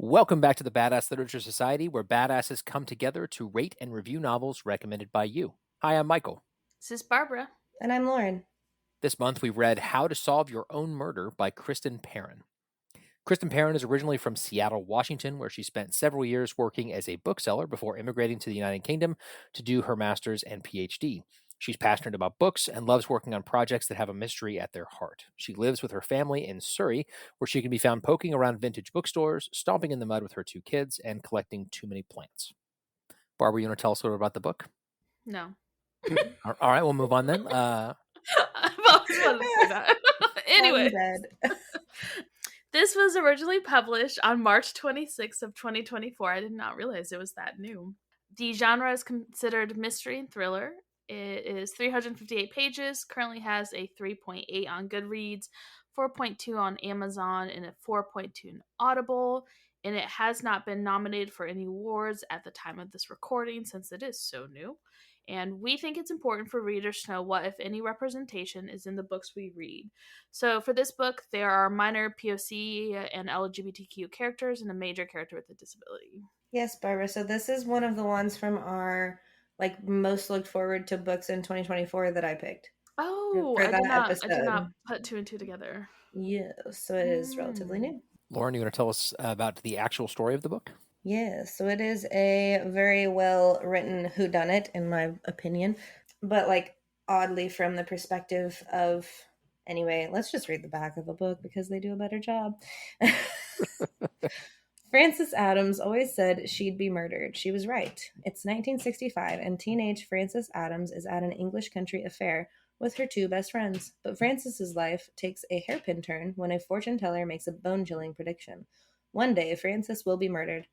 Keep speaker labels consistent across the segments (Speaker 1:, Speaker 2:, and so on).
Speaker 1: Welcome back to the Badass Literature Society, where badasses come together to rate and review novels recommended by you. Hi, I'm Michael.
Speaker 2: This is Barbara.
Speaker 3: And I'm Lauren.
Speaker 1: This month we read How to Solve Your Own Murder by Kristen Perrin. Kristen Perrin is originally from Seattle, Washington, where she spent several years working as a bookseller before immigrating to the United Kingdom to do her master's and PhD. She's passionate about books and loves working on projects that have a mystery at their heart. She lives with her family in Surrey, where she can be found poking around vintage bookstores, stomping in the mud with her 2 kids, and collecting too many plants. Barbara, you want to tell us a little about the book?
Speaker 2: No.
Speaker 1: All right, we'll move on then.
Speaker 2: I've always wanted to say that. Anyway. This was originally published on March 26th of 2024. I did not realize it was that new. The genre is considered mystery and thriller. It is 358 pages, currently has a 3.8 on Goodreads, 4.2 on Amazon, and a 4.2 on Audible. And it has not been nominated for any awards at the time of this recording since it is so new. And we think it's important for readers to know what, if any, representation is in the books we read. So for this book, there are minor POC and LGBTQ characters and a major character with a disability.
Speaker 3: Yes, Barbara. So this is one of the ones from our most looked forward to books in 2024 that I picked.
Speaker 2: Oh, I did not put 2 and 2 together.
Speaker 3: Yes, so it is relatively new.
Speaker 1: Lauren, you want to tell us about the actual story of the book?
Speaker 3: Yes, so it is a very well written whodunit, in my opinion, but oddly from the perspective of, anyway, let's just read the back of the book because they do a better job. Frances Adams always said she'd be murdered. She was right. It's 1965, and teenage Frances Adams is at an English country affair with her 2 best friends. But Frances's life takes a hairpin turn when a fortune teller makes a bone-chilling prediction. One day, Frances will be murdered.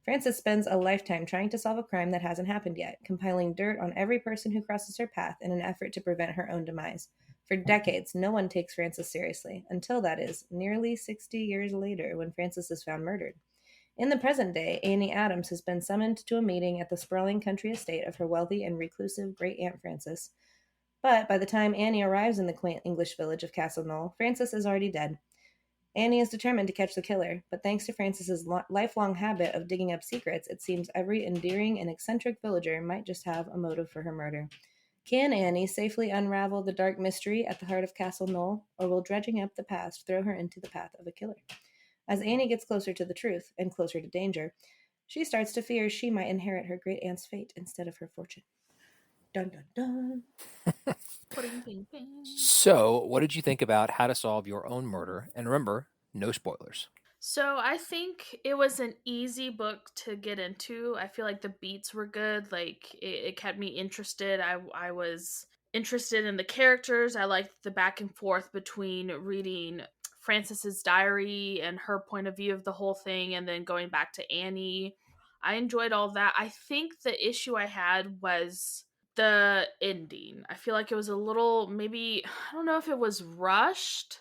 Speaker 3: Frances spends a lifetime trying to solve a crime that hasn't happened yet, compiling dirt on every person who crosses her path in an effort to prevent her own demise. For decades, no one takes Frances seriously, until that is, nearly 60 years later, when Frances is found murdered. In the present day, Annie Adams has been summoned to a meeting at the sprawling country estate of her wealthy and reclusive great-aunt Frances. But by the time Annie arrives in the quaint English village of Castle Knoll, Frances is already dead. Annie is determined to catch the killer, but thanks to Frances's lifelong habit of digging up secrets, it seems every endearing and eccentric villager might just have a motive for her murder. Can Annie safely unravel the dark mystery at the heart of Castle Knoll, or will dredging up the past throw her into the path of a killer? As Annie gets closer to the truth and closer to danger, she starts to fear she might inherit her great-aunt's fate instead of her fortune. Dun, dun, dun.
Speaker 1: So, what did you think about How to Solve Your Own Murder? And remember, no spoilers.
Speaker 2: So I think it was an easy book to get into. I feel like the beats were good. It kept me interested. I was interested in the characters. I liked the back and forth between reading Frances's diary and her point of view of the whole thing, and then going back to Annie. I enjoyed all that. I think the issue I had was the ending. I feel like it was a little, maybe, I don't know if it was rushed,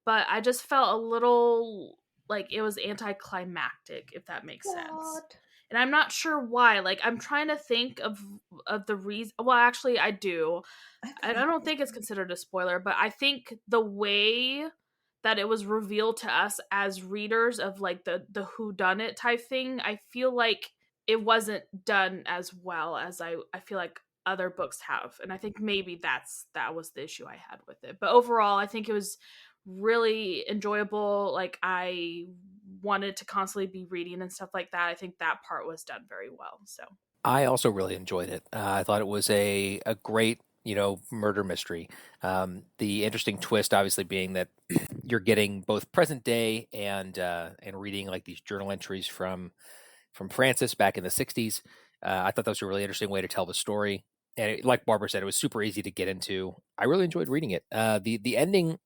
Speaker 2: but I just felt a little like it was anticlimactic, if that makes sense. And I'm not sure why. I'm trying to think of the reason. Well, actually, I do. I don't think it's considered a spoiler, but I think the way that it was revealed to us as readers of the whodunit type thing, I feel like it wasn't done as well as I feel like other books have. And I think maybe that was the issue I had with it. But overall, I think it was really enjoyable. I wanted to constantly be reading and stuff like that. I think that part was done very well. So
Speaker 1: I also really enjoyed it. I thought it was a great, murder mystery. The interesting twist, obviously, being that you're getting both present day and reading these journal entries from Frances back in the 60s. I thought that was a really interesting way to tell the story. And like Barbara said, it was super easy to get into. I really enjoyed reading it. The ending,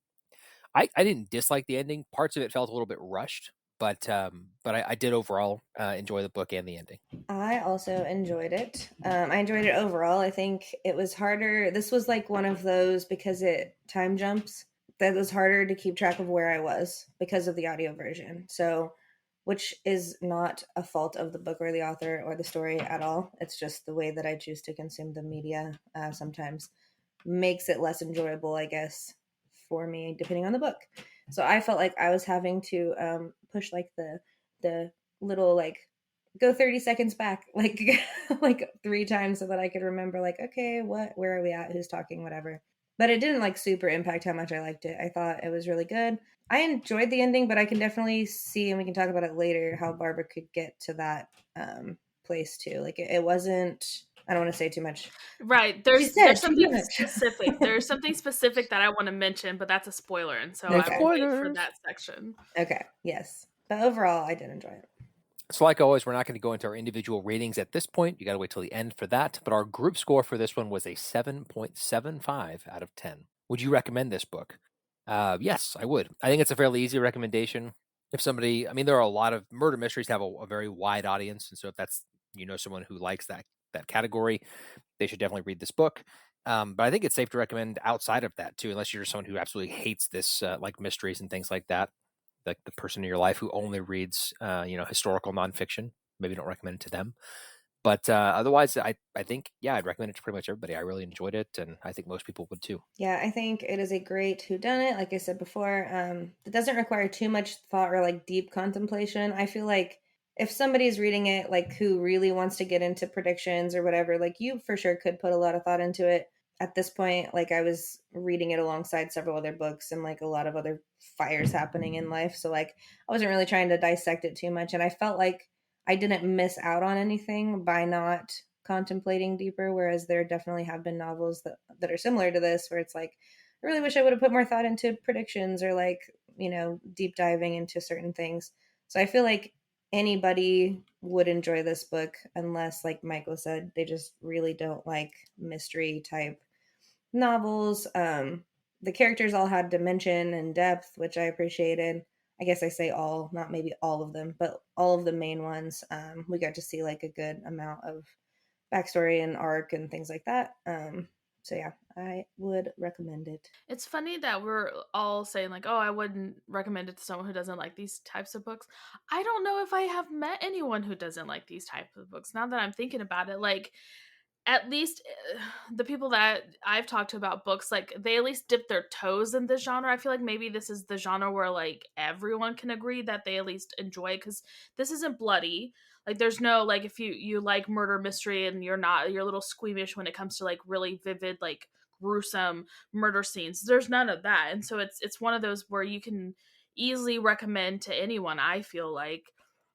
Speaker 1: I didn't dislike the ending. Parts of it felt a little bit rushed, but I did overall enjoy the book and the ending.
Speaker 3: I also enjoyed it. I enjoyed it overall. I think it was harder. This was one of those, because it time jumps, that was harder to keep track of where I was because of the audio version. So, which is not a fault of the book or the author or the story at all. It's just the way that I choose to consume the media sometimes makes it less enjoyable, I guess, for me, depending on the book. So I felt like I was having to push the little like go 30 seconds back like like 3 times so that I could remember like, okay, where are we at, who's talking, whatever. But it didn't like super impact how much I liked it. I thought it was really good. I enjoyed the ending, but I can definitely see, and we can talk about it later, how Barbara could get to that place too. Like it wasn't, I don't want to say too much.
Speaker 2: Right.
Speaker 3: She
Speaker 2: There's
Speaker 3: said too
Speaker 2: something
Speaker 3: much.
Speaker 2: specific. There's something specific that I want to mention, but that's a spoiler, and so
Speaker 1: No
Speaker 2: I will wait for
Speaker 1: spoilers.
Speaker 2: that section.
Speaker 3: Okay, yes. But overall, I did enjoy it.
Speaker 1: So like always, we're not going to go into our individual ratings at this point. You got to wait till the end for that. But our group score for this one was a 7.75 out of 10. Would you recommend this book? Yes, I would. I think it's a fairly easy recommendation. If somebody, I mean, there are a lot of murder mysteries have a very wide audience, and so if that's someone who likes that category, they should definitely read this book. But I think it's safe to recommend outside of that too, unless you're someone who absolutely hates this, like mysteries and things like that. Like the person in your life who only reads, historical nonfiction. Maybe don't recommend it to them. But otherwise, I think, yeah, I'd recommend it to pretty much everybody. I really enjoyed it, and I think most people would too.
Speaker 3: Yeah, I think it is a great whodunit. Like I said before, it doesn't require too much thought or like deep contemplation. I feel like if somebody's reading it, like who really wants to get into predictions or whatever, like you for sure could put a lot of thought into it. At this point, like I was reading it alongside several other books and like a lot of other fires happening in life. So like I wasn't really trying to dissect it too much. And I felt like I didn't miss out on anything by not contemplating deeper, whereas there definitely have been novels that are similar to this where it's like I really wish I would have put more thought into predictions or like deep diving into certain things. So I feel like anybody would enjoy this book unless, like Michael said, they just really don't like mystery type novels. The characters all had dimension and depth, which I appreciated. I guess I say all, not maybe all of them, but all of the main ones. We got to see like a good amount of backstory and arc and things like that. So yeah, I would recommend it.
Speaker 2: It's funny that we're all saying like, "Oh, I wouldn't recommend it to someone who doesn't like these types of books." I don't know if I have met anyone who doesn't like these types of books. Now that I'm thinking about it, like at least the people that I've talked to about books, like they at least dip their toes in this genre. I feel like maybe this is the genre where like everyone can agree that they at least enjoy it because this isn't bloody. Like there's no like if you like murder mystery and you're a little squeamish when it comes to like really vivid like gruesome murder scenes. There's none of that, and so it's one of those where you can easily recommend to anyone. I feel like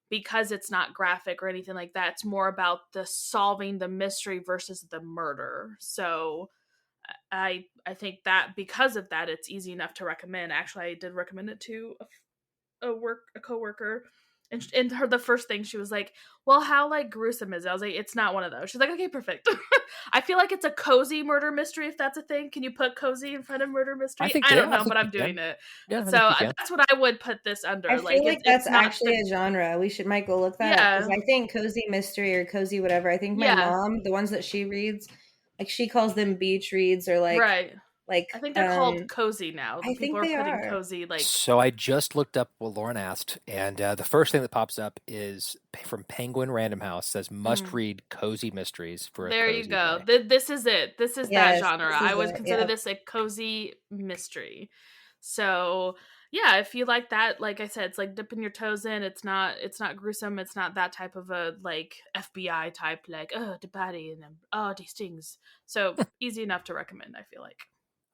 Speaker 2: because it's not graphic or anything like that. It's more about the solving the mystery versus the murder. So I think that because of that, it's easy enough to recommend. Actually, I did recommend it to a coworker. And her the first thing she was like, "Well, how like gruesome is it?" I was like, "It's not one of those." She's like, "Okay, perfect." I feel like it's a cozy murder mystery if that's a thing. Can you put cozy in front of murder mystery? I don't know, but I'm doing it.
Speaker 1: Yeah, I think
Speaker 2: So
Speaker 1: you can.
Speaker 2: that's what I would put this under.
Speaker 3: I
Speaker 2: Like
Speaker 3: feel like
Speaker 2: it's
Speaker 3: that's
Speaker 2: not
Speaker 3: actually a genre. We should, Michael, look that up because
Speaker 2: yeah
Speaker 3: I think cozy mystery or cozy whatever. I think my
Speaker 2: yeah
Speaker 3: mom, the ones that she reads, like she calls them beach reads or
Speaker 2: right.
Speaker 3: like
Speaker 2: I think they're called cozy now.
Speaker 3: I
Speaker 2: People
Speaker 3: think
Speaker 2: are
Speaker 3: they
Speaker 2: putting
Speaker 3: are.
Speaker 2: cozy like
Speaker 1: So I just looked up what Lauren asked, and the first thing that pops up is from Penguin Random House. Says must
Speaker 2: mm,
Speaker 1: read cozy mysteries for a
Speaker 2: there you
Speaker 1: cozy
Speaker 2: go.
Speaker 1: day.
Speaker 2: This is it. This is that
Speaker 3: Yes,
Speaker 2: genre.
Speaker 3: this
Speaker 2: I
Speaker 3: is
Speaker 2: would
Speaker 3: it.
Speaker 2: consider
Speaker 3: Yep.
Speaker 2: this a cozy mystery. So yeah, if you like that, like I said, it's like dipping your toes in. It's not gruesome. It's not that type of a like FBI type like the body and these things. So easy enough to recommend. I feel like.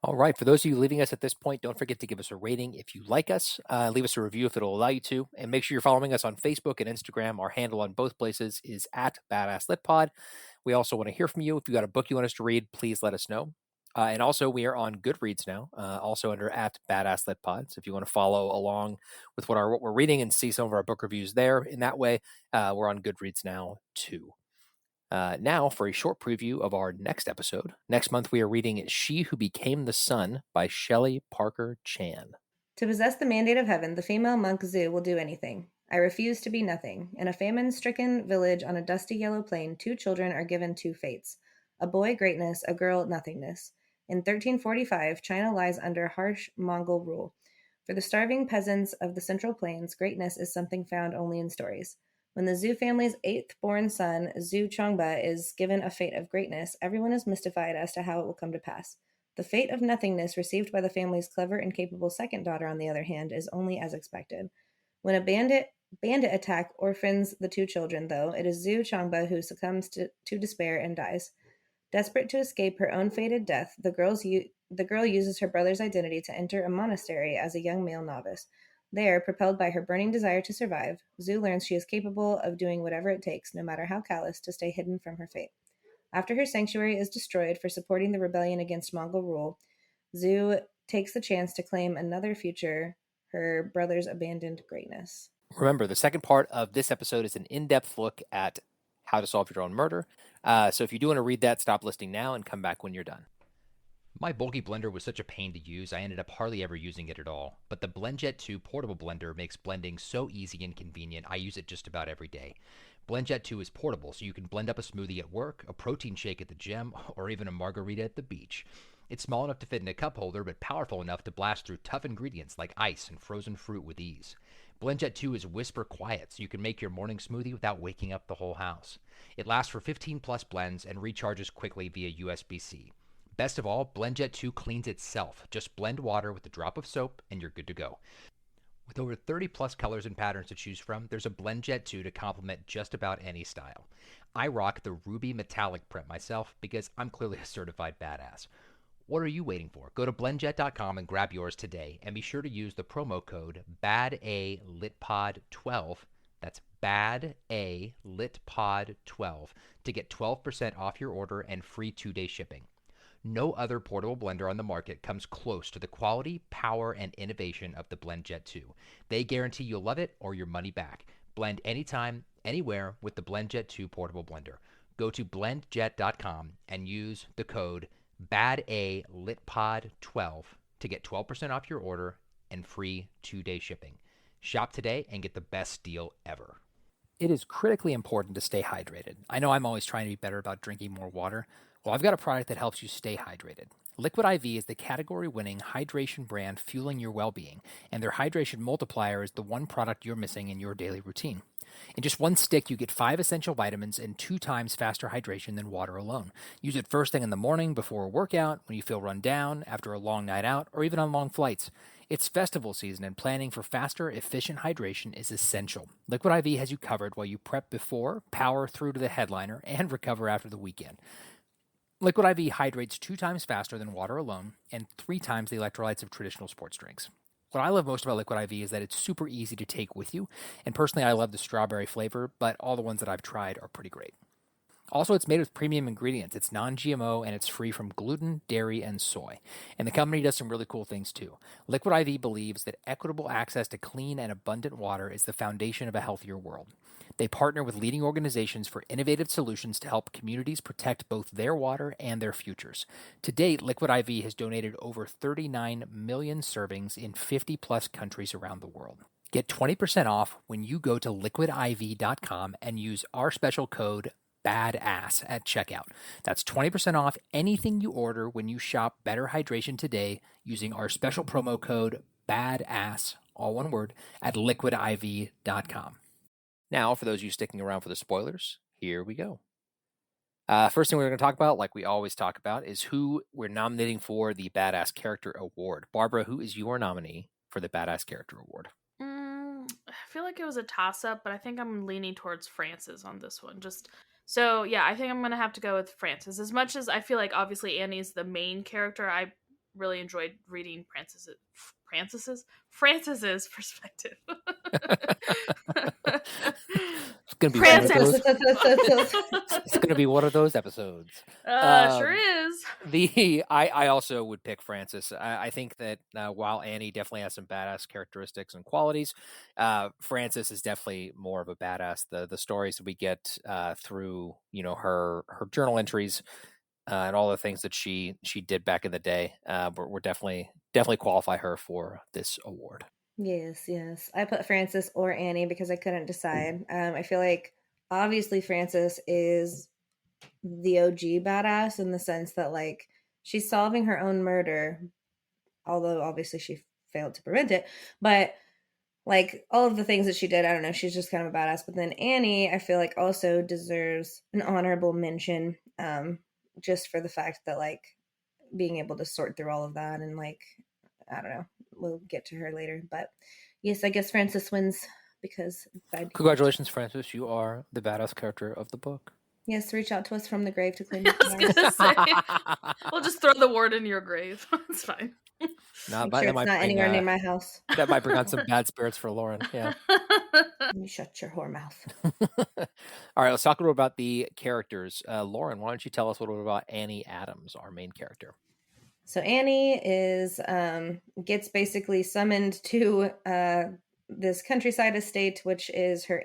Speaker 1: All right. For those of you leaving us at this point, don't forget to give us a rating if you like us. Leave us a review if it'll allow you to. And make sure you're following us on Facebook and Instagram. Our handle on both places is at Badass Lit Pod. We also want to hear from you. If you got a book you want us to read, please let us know. And also, we are on Goodreads now, also under at Badass Lit Pod. So if you want to follow along with what we're reading and see some of our book reviews there in that way, we're on Goodreads now too. Now, for a short preview of our next episode. Next month, we are reading She Who Became the Sun by Shelley Parker Chan.
Speaker 3: To possess the mandate of heaven, the female monk Zu will do anything. I refuse to be nothing. In a famine-stricken village on a dusty yellow plain, 2 children are given 2 fates. A boy, greatness, a girl, nothingness. In 1345, China lies under harsh Mongol rule. For the starving peasants of the Central Plains, greatness is something found only in stories. When the Zhu family's 8th-born son, Zhu Chongba, is given a fate of greatness, everyone is mystified as to how it will come to pass. The fate of nothingness received by the family's clever and capable second daughter, on the other hand, is only as expected. When a bandit bandit attack orphans the two children, though. It is Zhu Changba who succumbs to despair and dies. Desperate to escape her own fated death, the girl uses her brother's identity to enter a monastery as a young male novice. There, propelled by her burning desire to survive, Zhu learns she is capable of doing whatever it takes, no matter how callous, to stay hidden from her fate. After her sanctuary is destroyed for supporting the rebellion against Mongol rule, Zhu takes the chance to claim another future, her brother's abandoned greatness.
Speaker 1: Remember, the second part of this episode is an in-depth look at how to solve your own murder. So if you do want to read that, stop listening now and come back when you're done.
Speaker 4: My bulky blender was such a pain to use, I ended up hardly ever using it at all. But the BlendJet 2 portable blender makes blending so easy and convenient, I use it just about every day. BlendJet 2 is portable, so you can blend up a smoothie at work, a protein shake at the gym, or even a margarita at the beach. It's small enough to fit in a cup holder, but powerful enough to blast through tough ingredients like ice and frozen fruit with ease. BlendJet 2 is whisper quiet, so you can make your morning smoothie without waking up the whole house. It lasts for 15 plus blends and recharges quickly via USB-C. Best of all, BlendJet 2 cleans itself. Just blend water with a drop of soap and you're good to go. With over 30 plus colors and patterns to choose from, there's a BlendJet 2 to complement just about any style. I rock the ruby metallic print myself because I'm clearly a certified badass. What are you waiting for? Go to blendjet.com and grab yours today, and be sure to use the promo code BADALitPod12. That's BADALitPod12 to get 12% off your order and free 2-day shipping. No other portable blender on the market comes close to the quality, power, and innovation of the BlendJet 2. They guarantee you'll love it or your money back. Blend anytime, anywhere with the BlendJet 2 portable blender. Go to blendjet.com and use the code BADALitPod12 to get 12% off your order and free 2-day shipping. Shop today and get the best deal ever.
Speaker 1: It is critically important to stay hydrated. I know I'm always trying to be better about drinking more water. Well, I've got a product that helps you stay hydrated. Liquid IV is the category-winning hydration brand fueling your well-being, and their hydration multiplier is the one product you're missing in your daily routine. In just one stick, you get 5 essential vitamins and 2 times faster hydration than water alone. Use it first thing in the morning, before a workout, when you feel run down, after a long night out, or even on long flights. It's festival season, and planning for faster, efficient hydration is essential. Liquid IV has you covered while you prep before, power through to the headliner, and recover after the weekend. Liquid IV hydrates 2 times faster than water alone and 3 times the electrolytes of traditional sports drinks. What I love most about Liquid IV is that it's super easy to take with you, and personally I love the strawberry flavor, but all the ones that I've tried are pretty great. Also, it's made with premium ingredients. It's non-GMO and it's free from gluten, dairy, and soy. And the company does some really cool things too. Liquid IV believes that equitable access to clean and abundant water is the foundation of a healthier world. They partner with leading organizations for innovative solutions to help communities protect both their water and their futures. To date, Liquid IV has donated over 39 million servings in 50 plus countries around the world. Get 20% off when you go to liquidiv.com and use our special code BADASS at checkout. That's 20% off anything you order when you shop Better Hydration today using our special promo code BADASS, all one word, at liquidiv.com. Now, for those of you sticking around for the spoilers, here we go. First thing we're going to talk about, like we always talk about, is who we're nominating for the Badass Character Award. Barbara, who is your nominee for the Badass Character Award?
Speaker 2: I feel like it was a toss-up, but I think I'm leaning towards Frances on this one. So, yeah, I think I'm going to have to go with Frances. As much as I feel like, obviously, Annie's the main character, I really enjoyed reading Frances's perspective.
Speaker 1: It's going to be
Speaker 2: Frances.
Speaker 1: It's going to be one of those episodes.
Speaker 2: Sure is.
Speaker 1: I also would pick Frances. I think that while Annie definitely has some badass characteristics and qualities, Frances is definitely more of a badass. The stories that we get through her journal entries and all the things that she did back in the day, we're definitely qualify her for this award.
Speaker 3: Yes. I put Frances or Annie because I couldn't decide. I feel like obviously Frances is the OG badass in the sense that like she's solving her own murder, although obviously she failed to prevent it. But like all of the things that she did, I don't know, she's just kind of a badass. But then Annie, I feel like also deserves an honorable mention, just for the fact that like being able to sort through all of that and like, I don't know, we'll get to her later. But yes, I guess Frances wins because
Speaker 1: Congratulations, Francis. You are the badass character of the book.
Speaker 3: Yes, reach out to us from the grave to claim
Speaker 2: I was gonna say, we'll just throw the ward in your grave. It's fine.
Speaker 3: Make sure it's not anywhere near my house.
Speaker 1: That might bring on some bad spirits for Lauren. Yeah.
Speaker 3: You shut your whore mouth.
Speaker 1: All right, let's talk a little about the characters. Lauren, why don't you tell us a little bit about Annie Adams, our main character?
Speaker 3: So Annie is gets basically summoned to this countryside estate, which is her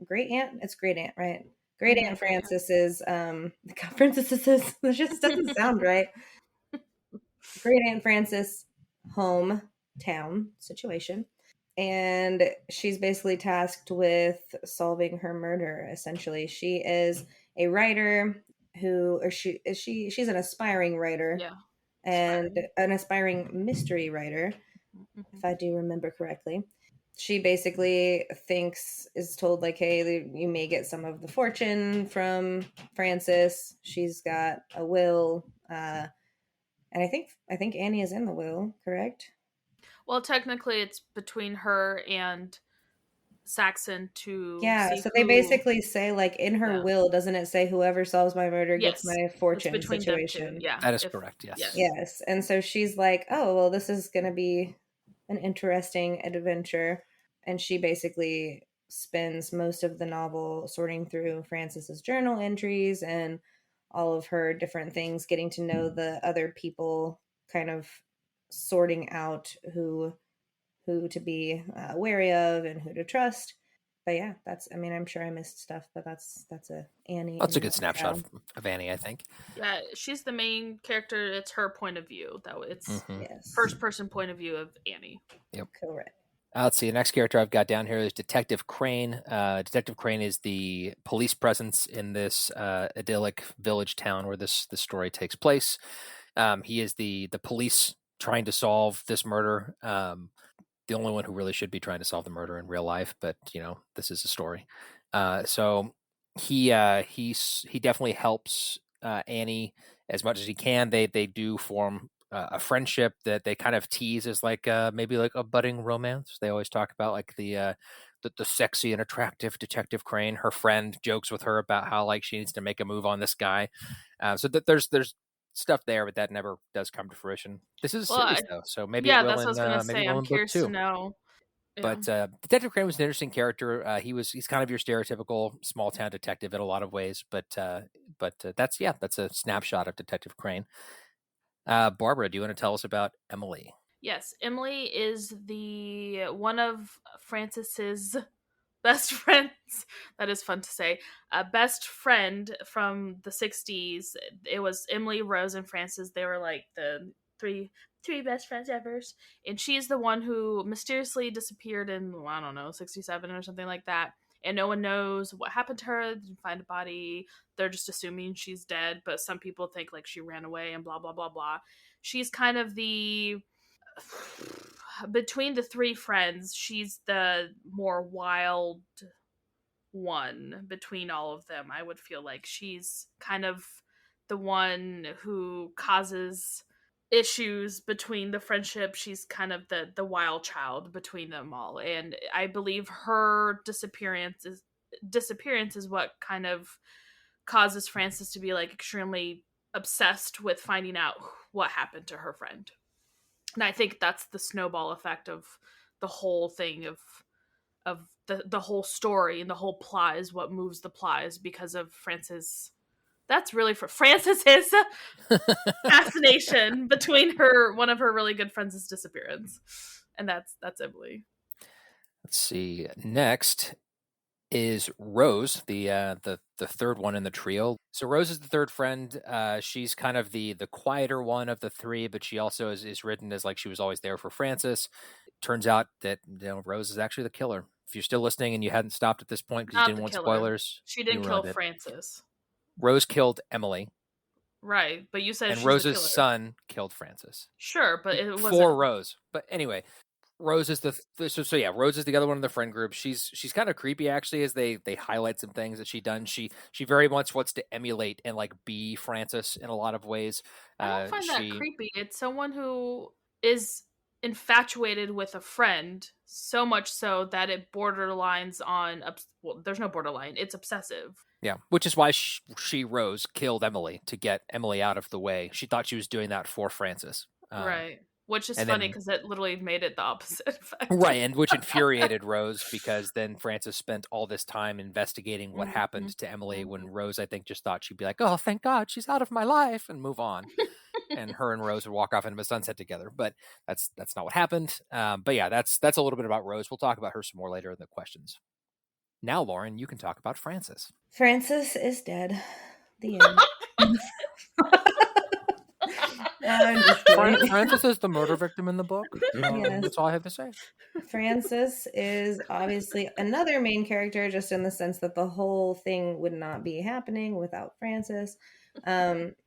Speaker 3: great aunt. It's great aunt, right? Great aunt Francis's. Francis's. It just doesn't sound right. Great aunt Francis' hometown situation, and she's basically tasked with solving her murder. Essentially, she is a writer she's an aspiring writer.
Speaker 2: Yeah.
Speaker 3: And an aspiring mystery writer, if I do remember correctly. She basically is told like, hey, you may get some of the fortune from Francis. She's got a will, and I think Annie is in the will, correct?
Speaker 2: Well, technically, it's between her and Saxon to
Speaker 3: so they basically say like in her will, doesn't it say whoever solves my murder gets my fortune situation?
Speaker 2: Yeah,
Speaker 1: that is correct.
Speaker 3: Yes, and so she's like, oh well, this is gonna be an interesting adventure, and she basically spends most of the novel sorting through Francis's journal entries and all of her different things, getting to know the other people, kind of sorting out who to be wary of and who to trust. But yeah, I'm sure I missed stuff, but that's a Annie.
Speaker 1: That's a good snapshot of Annie, I think.
Speaker 2: Yeah, she's the main character. It's her point of view. It's first person point of view of Annie.
Speaker 1: Yep,
Speaker 3: correct.
Speaker 1: Let's see. The next character I've got down here is Detective Crane. Detective Crane is the police presence in this idyllic village town where this story takes place. He is the police trying to solve this murder. The only one who really should be trying to solve the murder in real life, but this is a story. So he definitely helps Annie as much as he can. They do form a friendship that they kind of tease as like maybe like a budding romance. They always talk about like the sexy and attractive Detective Crane. Her friend jokes with her about how like she needs to make a move on this guy. So that there's stuff there, but that never does come to fruition. This is a series though, so maybe it will.
Speaker 2: That's what I was gonna say. I'm curious to know.
Speaker 1: But Detective Crane was an interesting character. He's kind of your stereotypical small town detective in a lot of ways, but that's a snapshot of Detective Crane. Barbara, do you want to tell us about Emily?
Speaker 2: Yes, Emily is the one of Francis's best friends. That is fun to say. Best friend from the 60s. It was Emily, Rose, and Francis. They were like the three best friends ever. And she's the one who mysteriously disappeared in, I don't know, 67 or something like that. And no one knows what happened to her. They didn't find a body. They're just assuming she's dead. But some people think like she ran away and blah, blah, blah, blah. She's kind of the... Between the three friends, she's the more wild one between all of them. I would feel like she's kind of the one who causes issues between the friendship. She's kind of the wild child between them all, and I believe her disappearance is what kind of causes Francis to be like extremely obsessed with finding out what happened to her friend. And I think that's the snowball effect of the whole thing, of the whole story, and the whole plot is what moves the plot, is because of Francis. That's really for Francis's fascination between one of her really good friends' disappearance. And that's Emily.
Speaker 1: Let's see. Next is Rose, the third one in the trio. So Rose is the third friend. She's kind of the quieter one of the three, but she also is written as like she was always there for Francis. It turns out that Rose is actually the killer. If you're still listening and you hadn't stopped at this point because you didn't want spoilers,
Speaker 2: she didn't kill Francis.
Speaker 1: Rose killed Emily.
Speaker 2: Right, but you said
Speaker 1: and
Speaker 2: she's
Speaker 1: Rose's son killed Francis.
Speaker 2: Sure, but it wasn't
Speaker 1: for Rose. But anyway, Rose is Rose is the other one in the friend group. She's kind of creepy actually, as they highlight some things that she done. She very much wants to emulate and like be Francis in a lot of ways.
Speaker 2: I don't find that creepy. It's someone who is infatuated with a friend, so much so that it borderlines on well, there's no borderline, it's obsessive.
Speaker 1: Yeah, which is why she Rose killed Emily to get Emily out of the way. She thought she was doing that for Francis.
Speaker 2: Right. Which is
Speaker 1: and
Speaker 2: funny
Speaker 1: then
Speaker 2: because it literally made it the opposite effect.
Speaker 1: right, and which infuriated Rose because then Francis spent all this time investigating what happened to Emily when Rose, I think, just thought she'd be like, oh, thank God she's out of my life and move on. And her and Rose would walk off into the sunset together, but that's not what happened. But yeah, that's a little bit about Rose. We'll talk about her some more later in the questions. Now, Lauren, you can talk about Francis.
Speaker 3: Francis is dead. The end. I'm just kidding.
Speaker 1: Francis is the murder victim in the book.
Speaker 3: Yes.
Speaker 1: That's all I have to say.
Speaker 3: Francis is obviously another main character, just in the sense that the whole thing would not be happening without Francis.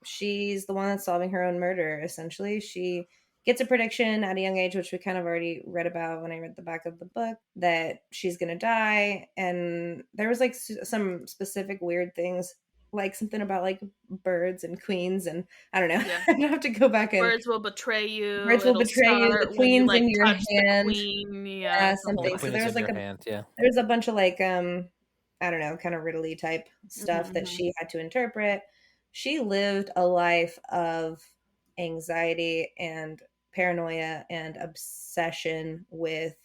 Speaker 3: She's the one that's solving her own murder, essentially. She gets a prediction at a young age, which we kind of already read about when I read the back of the book, that she's going to die. And there was like some specific weird things, like something about like birds and queens, and I don't know.
Speaker 2: Yeah.
Speaker 3: I have to go back and
Speaker 2: birds will betray you.
Speaker 3: Birds will betray you. The queen's in your hand.
Speaker 2: Yeah,
Speaker 3: something.
Speaker 1: The
Speaker 3: So there was like there's a bunch of like I don't know, kind of riddly type stuff that she had to interpret. She lived a life of anxiety and paranoia and obsession with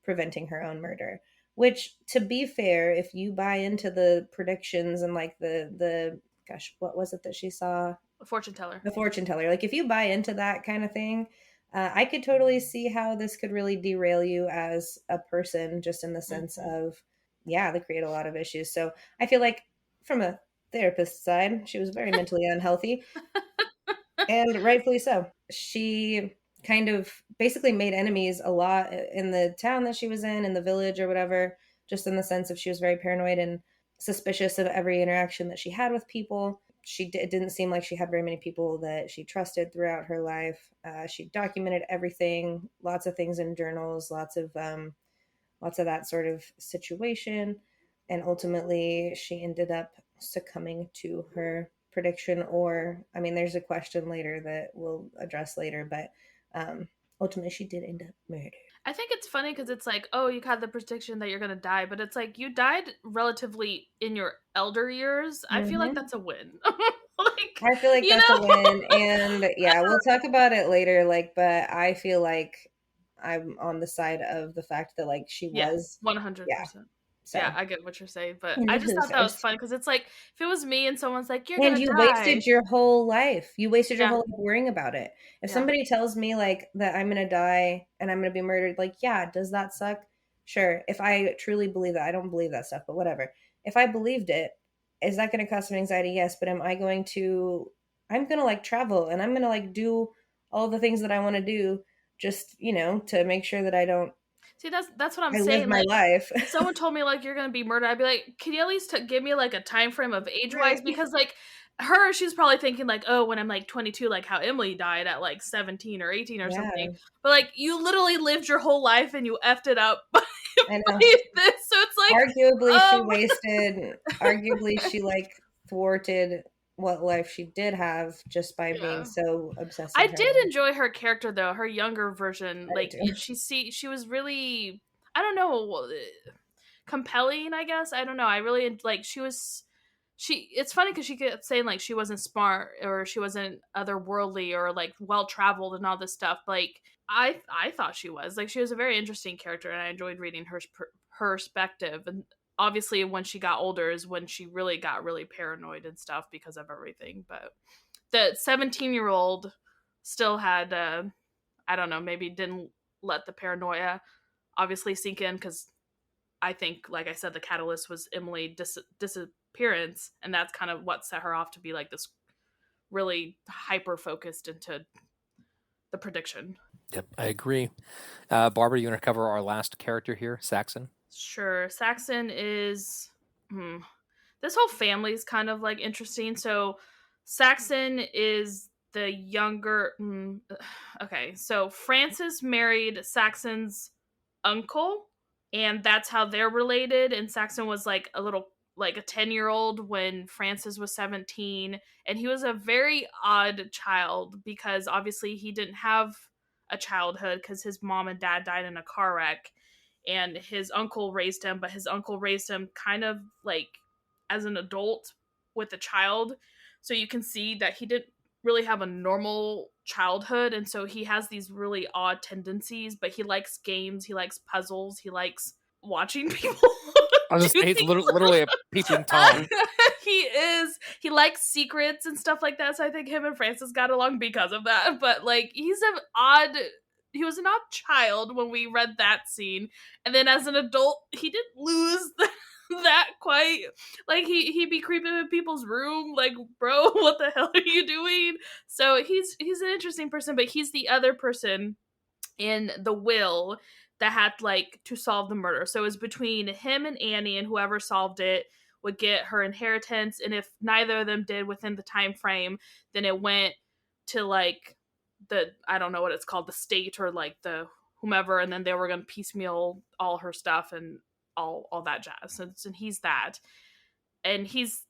Speaker 3: preventing her own murder. Which, to be fair, if you buy into the predictions and like the gosh, what was it that she saw?
Speaker 2: A fortune teller.
Speaker 3: The fortune teller. Like if you buy into that kind of thing, I could totally see how this could really derail you as a person, just in the sense of, yeah, they create a lot of issues. So I feel like from a therapist's side, she was very mentally unhealthy, and rightfully so. She kind of basically made enemies a lot in the town that she was in the village or whatever, just in the sense of she was very paranoid and suspicious of every interaction that she had with people. It didn't seem like she had very many people that she trusted throughout her life. She documented everything, lots of things in journals, lots of that sort of situation. And ultimately she ended up succumbing to her prediction, or, I mean, there's a question later that we'll address later, but ultimately she did end up murdered.
Speaker 2: I think it's funny because it's like, oh, you had the prediction that you're going to die, but it's like you died relatively in your elder years. I feel like that's a win.
Speaker 3: I feel like that's a win. And yeah, we'll talk about it later. Like, but I feel like I'm on the side of the fact that like she was
Speaker 2: 100%.
Speaker 3: So.
Speaker 2: Yeah, I get what you're saying, but I just thought that was fun because it's like if it was me and someone's like, "You're gonna die," and you
Speaker 3: wasted your whole life. You wasted your whole life worrying about it. If somebody tells me like that I'm gonna die and I'm gonna be murdered, like, yeah, does that suck? Sure. If I truly believe that, I don't believe that stuff, but whatever. If I believed it, is that gonna cause some anxiety? Yes, but I'm gonna like travel and I'm gonna like do all the things that I want to do, just to make sure that I don't.
Speaker 2: See, that's what I'm saying.
Speaker 3: Live my life.
Speaker 2: If someone told me like you're gonna be murdered, I'd be like, can you at least give me like a time frame of age wise? Because like she's probably thinking like, oh, when I'm like 22, like how Emily died at like 17 or 18 or something. But like you literally lived your whole life and you effed it up by this. So it's like
Speaker 3: arguably she like thwarted what life she did have just by being so obsessed.
Speaker 2: I did enjoy her character though, her younger version. She was really, I don't know, compelling, I guess. I don't know. I really like it's funny because she kept saying like she wasn't smart or she wasn't otherworldly or like well traveled and all this stuff. Like I thought she was a very interesting character and I enjoyed reading her perspective. And obviously when she got older is when she really got really paranoid and stuff because of everything. But the 17-year-old still had, I don't know, maybe didn't let the paranoia obviously sink in because I think, like I said, the catalyst was Emily disappearance. And that's kind of what set her off to be like this really hyper-focused into the prediction.
Speaker 1: Yep, I agree. Barbara, you want to cover our last character here, Saxon?
Speaker 2: Sure. Saxon is this whole family is kind of like interesting. So Saxon is the younger okay, so Francis married Saxon's uncle and that's how they're related, and Saxon was like a 10-year-old when Francis was 17, and he was a very odd child because obviously he didn't have a childhood because his mom and dad died in a car wreck, and his uncle raised him, but his uncle raised him kind of like as an adult with a child. So you can see that he didn't really have a normal childhood, and so he has these really odd tendencies, but he likes games, he likes puzzles, he likes watching people.
Speaker 1: I was just saying, he's literally a peeping Tom.
Speaker 2: He likes secrets and stuff like that, so I think him and Francis got along because of that. But like he was an odd child when we read that scene, and then as an adult he didn't lose that quite. Like he'd be creeping in people's room, like, bro, what the hell are you doing? So he's an interesting person, but he's the other person in the will that had like to solve the murder. So it was between him and Annie, and whoever solved it would get her inheritance, and if neither of them did within the time frame, then it went to like the, I don't know what it's called, the state or like the whomever, and then they were going to piecemeal all her stuff and all that jazz. And he's that. And he's,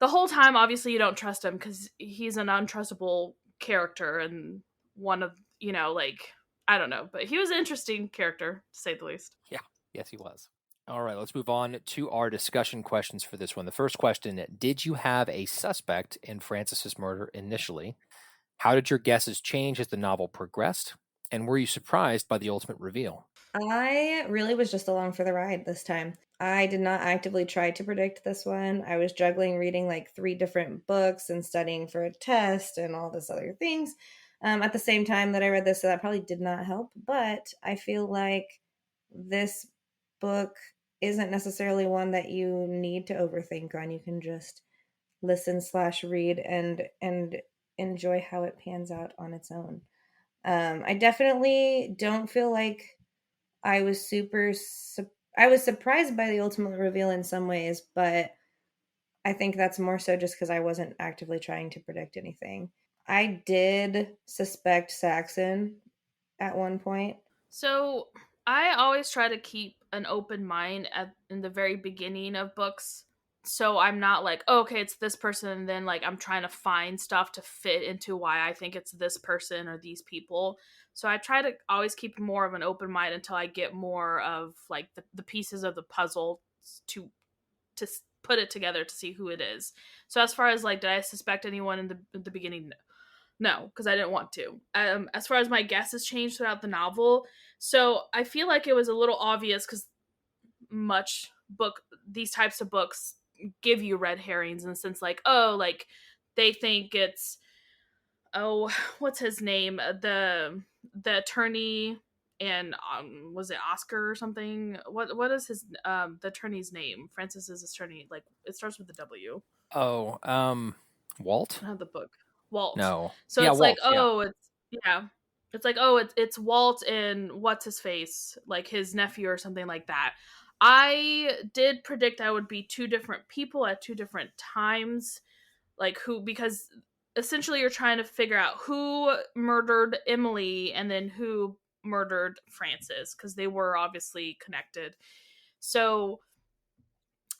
Speaker 2: the whole time, obviously you don't trust him because he's an untrustable character, and one of, like, I don't know, but he was an interesting character, to say the least.
Speaker 1: Yeah, yes, he was. All right, let's move on to our discussion questions for this one. The first question, did you have a suspect in Francis's murder initially? How did your guesses change as the novel progressed? And were you surprised by the ultimate reveal?
Speaker 3: I really was just along for the ride this time. I did not actively try to predict this one. I was juggling reading like 3 different books and studying for a test and all this other things at the same time that I read this, so that probably did not help. But I feel like this book isn't necessarily one that you need to overthink on. You can just listen/read and enjoy how it pans out on its own. I definitely don't feel like I was I was surprised by the ultimate reveal in some ways, but I think that's more so just because I wasn't actively trying to predict anything. I did suspect Saxon at one point.
Speaker 2: So I always try to keep an open mind in the very beginning of books. So I'm not like, oh, okay, it's this person, and then like I'm trying to find stuff to fit into why I think it's this person or these people. So I try to always keep more of an open mind until I get more of like the pieces of the puzzle to put it together to see who it is. So as far as like, did I suspect anyone in the beginning? No, because I didn't want to. As far as my guesses changed throughout the novel, so I feel like it was a little obvious because these types of books give you red herrings in the sense like, oh, like they think it's, oh, what's his name, the attorney, and was it Oscar or something? What is his the attorney's name? Francis's attorney, like it starts with a W.
Speaker 1: Oh, Walt?
Speaker 2: I have the book. Walt.
Speaker 1: No.
Speaker 2: So
Speaker 1: Yeah,
Speaker 2: it's
Speaker 1: Walt,
Speaker 2: like, oh, it's like, oh, it's Walt and what's his face, like his nephew or something like that. I did predict I would be 2 different people at 2 different times, like who, because essentially you're trying to figure out who murdered Emily and then who murdered Francis, because they were obviously connected. So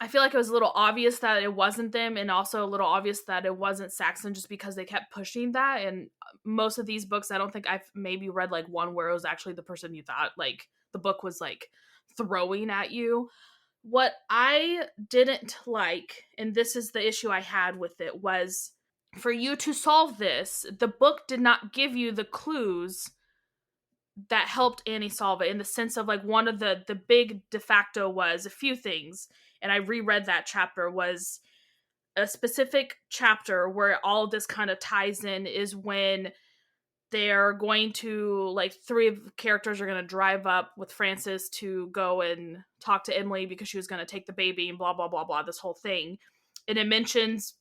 Speaker 2: I feel like it was a little obvious that it wasn't them, and also a little obvious that it wasn't Saxon, just because they kept pushing that. And most of these books, I don't think I've maybe read like one where it was actually the person you thought like the book was like throwing at you. What I didn't like, and this is the issue I had with it, was for you to solve this, the book did not give you the clues that helped Annie solve it, in the sense of like one of the big de facto was a few things, and I reread that chapter, was a specific chapter where all of this kind of ties in, is when they're going to, like, 3 of the characters are going to drive up with Francis to go and talk to Emily because she was going to take the baby and blah, blah, blah, blah, this whole thing. And it mentions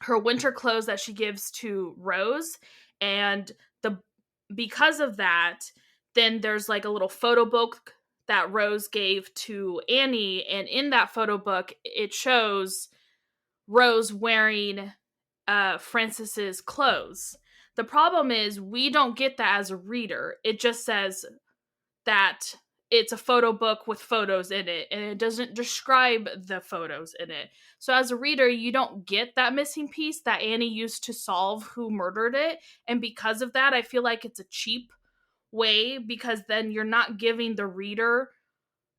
Speaker 2: her winter clothes that she gives to Rose. And because of that, then there's like a little photo book that Rose gave to Annie. And in that photo book, it shows Rose wearing Francis's clothes. The problem is we don't get that as a reader. It just says that it's a photo book with photos in it, and it doesn't describe the photos in it. So as a reader, you don't get that missing piece that Annie used to solve who murdered it. And because of that, I feel like it's a cheap way, because then you're not giving the reader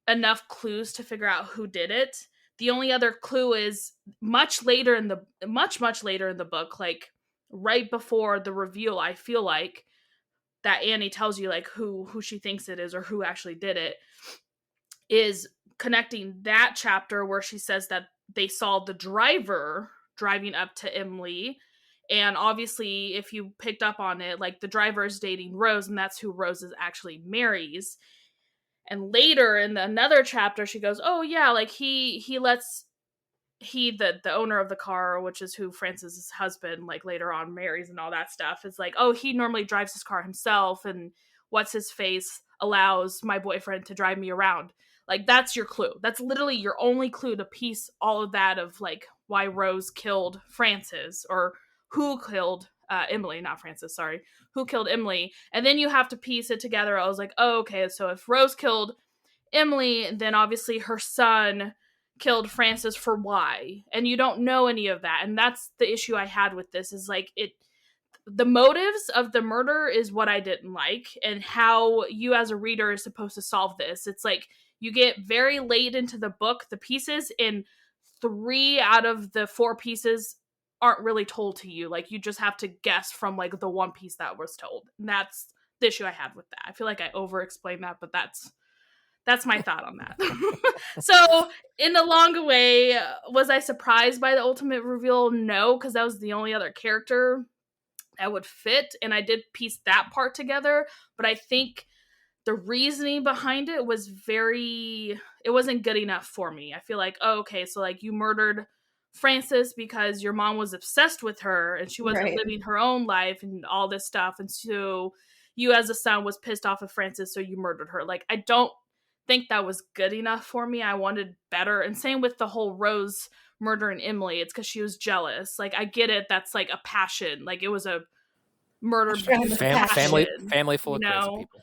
Speaker 2: enough clues to figure out who did it. The only other clue is much later in the much later in the book, like right before the reveal, I feel like, that Annie tells you like who she thinks it is or who actually did it, is connecting that chapter where she says that they saw the driver driving up to Emily. And obviously, if you picked up on it, like the driver is dating Rose, and that's who Rose is actually marries. And later in another chapter, she goes, "Oh yeah, like he lets the owner of the car, which is who Francis's husband like later on marries and all that stuff, is like, oh, he normally drives his car himself, and what's his face allows my boyfriend to drive me around." Like that's your clue. That's literally your only clue to piece all of that of like why Rose killed Francis, or who killed Emily, not Francis, sorry, who killed Emily. And then you have to piece it together. I was like, oh, okay, so if Rose killed Emily, then obviously her son killed Francis for why? And you don't know any of that. And that's the issue I had with this, is like the motives of the murder is what I didn't like, and how you as a reader is supposed to solve this. It's like you get very late into the book, the pieces, and 3 out of the 4 pieces aren't really told to you. Like you just have to guess from like the one piece that was told. And that's the issue I had with that. I feel like I over explained that, but that's my thought on that. So in a long way, was I surprised by the ultimate reveal? No, because that was the only other character that would fit, and I did piece that part together. But I think the reasoning behind it it wasn't good enough for me. I feel like, oh, okay, so like you murdered Frances because your mom was obsessed with her and she wasn't living her own life and all this stuff, and so you as a son was pissed off at Frances, so you murdered her. Like I don't think that was good enough for me. I wanted better. And same with the whole Rose murdering Emily. It's because she was jealous. Like I get it, that's like a passion. Like it was a murder
Speaker 1: family full of crazy people.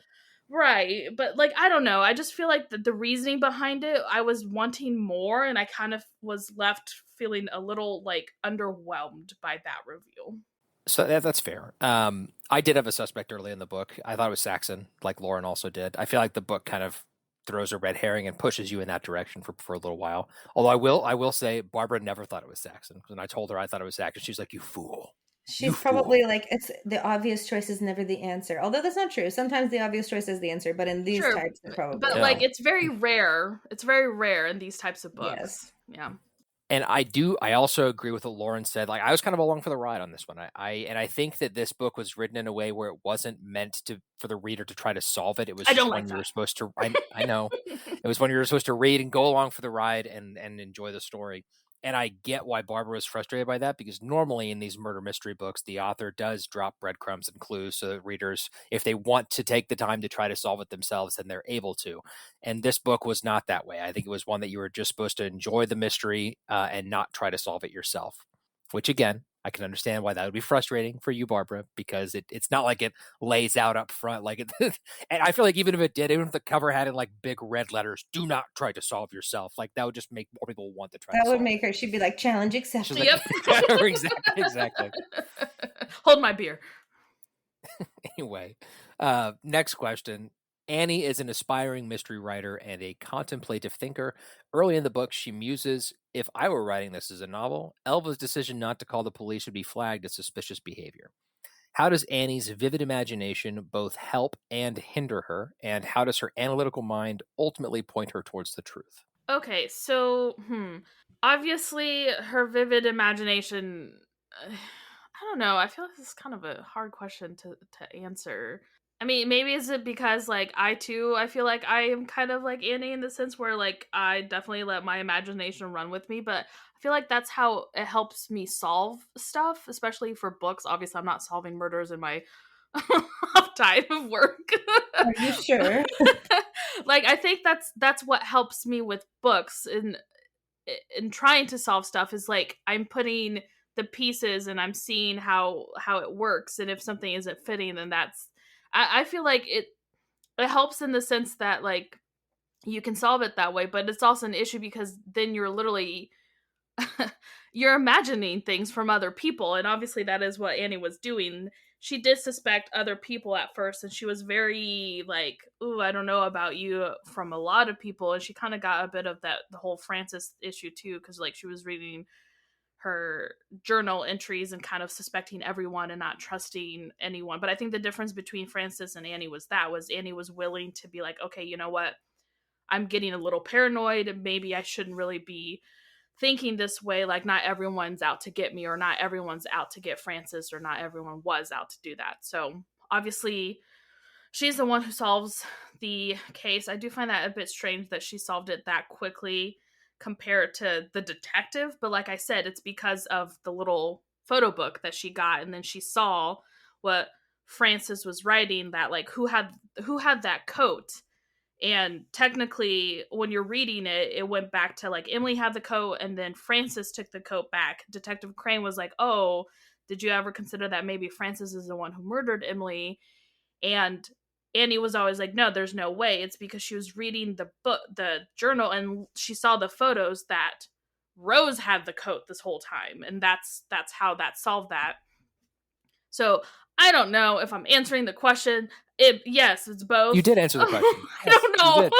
Speaker 2: Right. But like I don't know. I just feel like the reasoning behind it, I was wanting more, and I kind of was left feeling a little like underwhelmed by that reveal.
Speaker 1: So that's fair. I did have a suspect early in the book. I thought it was Saxon, like Lauren also did. I feel like the book kind of throws a red herring and pushes you in that direction for a little while. Although I will say Barbara never thought it was Saxon. When I told her I thought it was Saxon, she's like, "You fool."
Speaker 3: She's probably like, it's the obvious choice is never the answer. Although that's not true. Sometimes the obvious choice is the answer, but in these types, it's probably.
Speaker 2: But like, it's very rare. It's very rare in these types of books.
Speaker 3: Yes.
Speaker 2: Yeah.
Speaker 1: And I also agree with what Lauren said. Like I was kind of along for the ride on this one. I think that this book was written in a way where it wasn't meant for the reader to try to solve it. It was just when you were supposed to. I know it was when you were supposed to read and go along for the ride and enjoy the story. And I get why Barbara was frustrated by that, because normally in these murder mystery books, the author does drop breadcrumbs and clues so that readers, if they want to take the time to try to solve it themselves, then they're able to. And this book was not that way. I think it was one that you were just supposed to enjoy the mystery and not try to solve it yourself, which again, I can understand why that would be frustrating for you, Barbara, because it's not like it lays out up front like it. And I feel like even if it did, even if the cover had in like big red letters, "Do not try to solve yourself," like that would just make more people want to try.
Speaker 3: That would make her. She'd be like, "Challenge accepted."
Speaker 1: Like, yep, exactly.
Speaker 2: Hold my beer.
Speaker 1: Anyway, next question. Annie is an aspiring mystery writer and a contemplative thinker. Early in the book, she muses, "If I were writing this as a novel, Elva's decision not to call the police would be flagged as suspicious behavior." How does Annie's vivid imagination both help and hinder her? And how does her analytical mind ultimately point her towards the truth?
Speaker 2: Okay, so, obviously her vivid imagination, I don't know. I feel like this is kind of a hard question to answer. I mean, maybe is it because, like, I feel like I am kind of like Annie in the sense where, like, I definitely let my imagination run with me, but I feel like that's how it helps me solve stuff, especially for books. Obviously, I'm not solving murders in my off time of work.
Speaker 3: Are you sure?
Speaker 2: Like, I think that's what helps me with books in trying to solve stuff, is like I'm putting the pieces and I'm seeing how it works, and if something isn't fitting, then I feel like it helps in the sense that, like, you can solve it that way, but it's also an issue because then you're literally you're imagining things from other people, and obviously that is what Annie was doing. she did suspect other people at first, and she was very like, "Ooh, I don't know about you," from a lot of people, and she kind of got a bit of the whole Frances issue too, because like she was reading her journal entries and kind of suspecting everyone and not trusting anyone. But I think the difference between Frances and Annie was Annie was willing to be like, okay, you know what? I'm getting a little paranoid, and maybe I shouldn't really be thinking this way. Like, not everyone's out to get me, or not everyone's out to get Frances, or not everyone was out to do that. So obviously, she's the one who solves the case. I do find that a bit strange that she solved it that quickly compared to the detective. But like I said, it's because of the little photo book that she got, and then she saw what Frances was writing, that like who had that coat. And technically, when you're reading it, it went back to like Emily had the coat, and then Frances took the coat back. Detective Crane was like, "Oh, did you ever consider that maybe Frances is the one who murdered Emily?" And Annie was always like, "No, there's no way." It's because she was reading the book, the journal, and she saw the photos that Rose had the coat this whole time, and that's how that solved that. So I don't know if I'm answering the question. Yes, it's both.
Speaker 1: You did answer the question.
Speaker 2: I
Speaker 1: Yes,
Speaker 2: don't
Speaker 1: you
Speaker 2: know.
Speaker 1: did.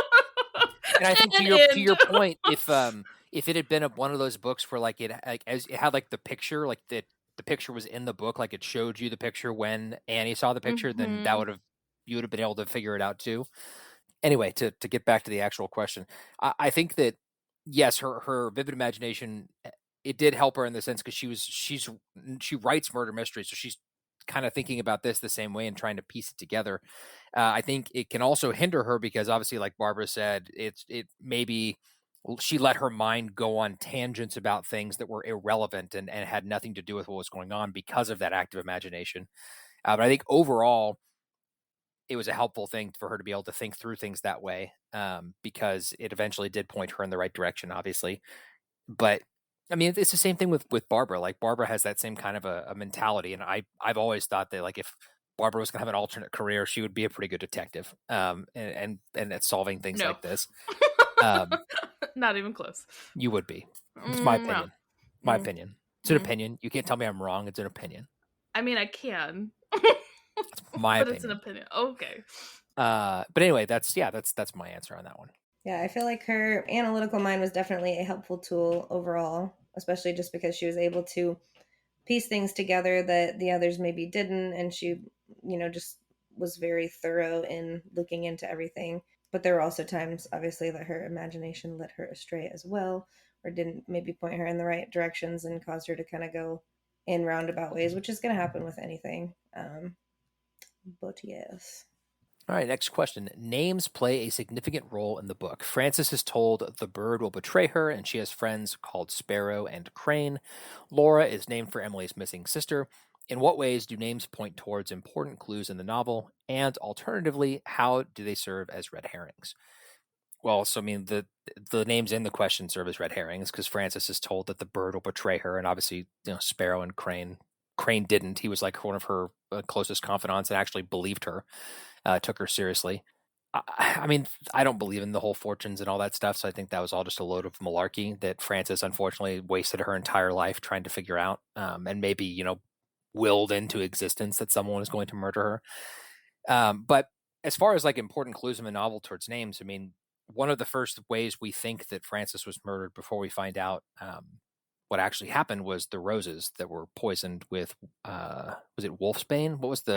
Speaker 1: And I think to your point, if it had been one of those books where like as it had like the picture, like the picture was in the book, like it showed you the picture when Annie saw the picture, then that you would have been able to figure it out too. Anyway, to get back to the actual question, I think that yes, her vivid imagination, it did help her in the sense because she writes murder mysteries, so she's kind of thinking about this the same way and trying to piece it together. I think it can also hinder her because obviously, like Barbara said, it maybe she let her mind go on tangents about things that were irrelevant and had nothing to do with what was going on because of that active imagination. But I think overall, it was a helpful thing for her to be able to think through things that way, because it eventually did point her in the right direction, obviously. But I mean, it's the same thing with Barbara. Like Barbara has that same kind of a mentality, and I've always thought that like if Barbara was going to have an alternate career, she would be a pretty good detective, and at solving things
Speaker 2: No.
Speaker 1: like this.
Speaker 2: Not even close.
Speaker 1: You would be. It's my
Speaker 2: No.
Speaker 1: opinion. My opinion. It's an opinion. You can't tell me I'm wrong. It's an opinion.
Speaker 2: I mean, I can.
Speaker 1: It's my
Speaker 2: but
Speaker 1: opinion.
Speaker 2: it's an opinion. Okay.
Speaker 1: But anyway, that's my answer on that one.
Speaker 3: Yeah, I feel like her analytical mind was definitely a helpful tool overall, especially just because she was able to piece things together that the others maybe didn't, and she, just was very thorough in looking into everything. But there were also times, obviously, that her imagination led her astray as well, or didn't maybe point her in the right directions and caused her to kind of go in roundabout ways, which is going to happen with anything. But yes.
Speaker 1: All right, next question. Names play a significant role in the book. Frances is told the bird will betray her, and she has friends called Sparrow and Crane. Laura is named for Emily's missing sister. In what ways do names point towards important clues in the novel? And alternatively, how do they serve as red herrings? Well, so I mean, the names in the question serve as red herrings because Frances is told that the bird will betray her, and obviously, Sparrow and Crane. Crane didn't. He was like one of her closest confidants and actually believed her. Took her seriously. I mean, I don't believe in the whole fortunes and all that stuff, so I think that was all just a load of malarkey that Frances unfortunately wasted her entire life trying to figure out, and maybe willed into existence that someone was going to murder her. But as far as like important clues in the novel towards names, I mean, one of the first ways we think that Frances was murdered before we find out what actually happened was the roses that were poisoned with was it wolfsbane? What was the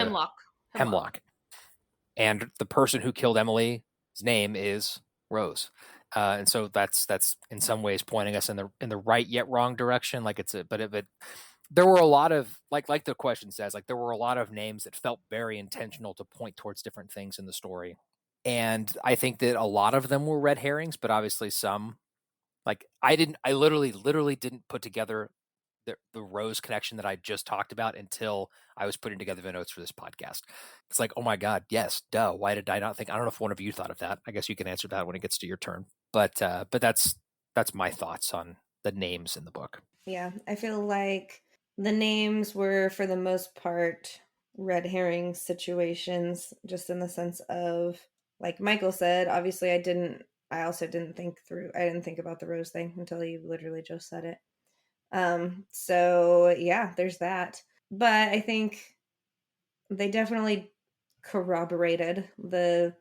Speaker 1: hemlock? And the person who killed Emily's name is Rose, and so that's in some ways pointing us in the right yet wrong direction. Like but there were a lot of like the question says, like there were a lot of names that felt very intentional to point towards different things in the story, and I think that a lot of them were red herrings, but obviously some, like I literally didn't put together the Rose connection that I just talked about until I was putting together the notes for this podcast. It's like, oh my God, yes, duh. Why did I not think? I don't know if one of you thought of that. I guess you can answer that when it gets to your turn. But that's my thoughts on the names in the book.
Speaker 3: Yeah, I feel like the names were for the most part red herring situations, just in the sense of, like Michael said, obviously I didn't think about the Rose thing until you literally just said it. So yeah, there's that. But I think they definitely corroborated the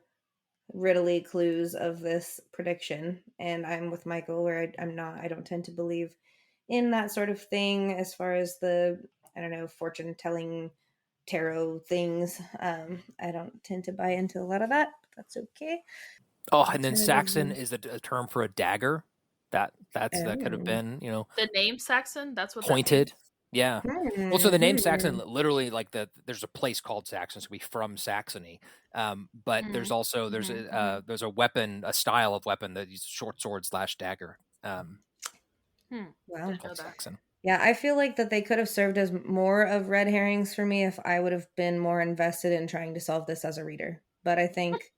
Speaker 3: riddly clues of this prediction, and I'm with Michael where I don't tend to believe in that sort of thing as far as the, I don't know, fortune telling tarot things. I don't tend to buy into a lot of that, but that's okay.
Speaker 1: Oh, and then Saxon
Speaker 3: Alternatively,
Speaker 1: is a term for a dagger. That could have
Speaker 3: oh.
Speaker 1: been,
Speaker 2: The name Saxon, that's what that
Speaker 1: pointed.
Speaker 2: means.
Speaker 1: Yeah. Well, so the name Saxon,
Speaker 3: Mhm.
Speaker 1: literally, like there's a place called Saxon, so we from Saxony. But there's
Speaker 2: Mm.
Speaker 1: also
Speaker 2: Mhm.
Speaker 1: there's a weapon, a style of weapon that is short sword / dagger,
Speaker 3: Wow.
Speaker 2: Didn't know
Speaker 1: called
Speaker 2: that.
Speaker 1: Saxon.
Speaker 3: Yeah, I feel like that they could have served as more of red herrings for me if I would have been more invested in trying to solve this as a reader. But I think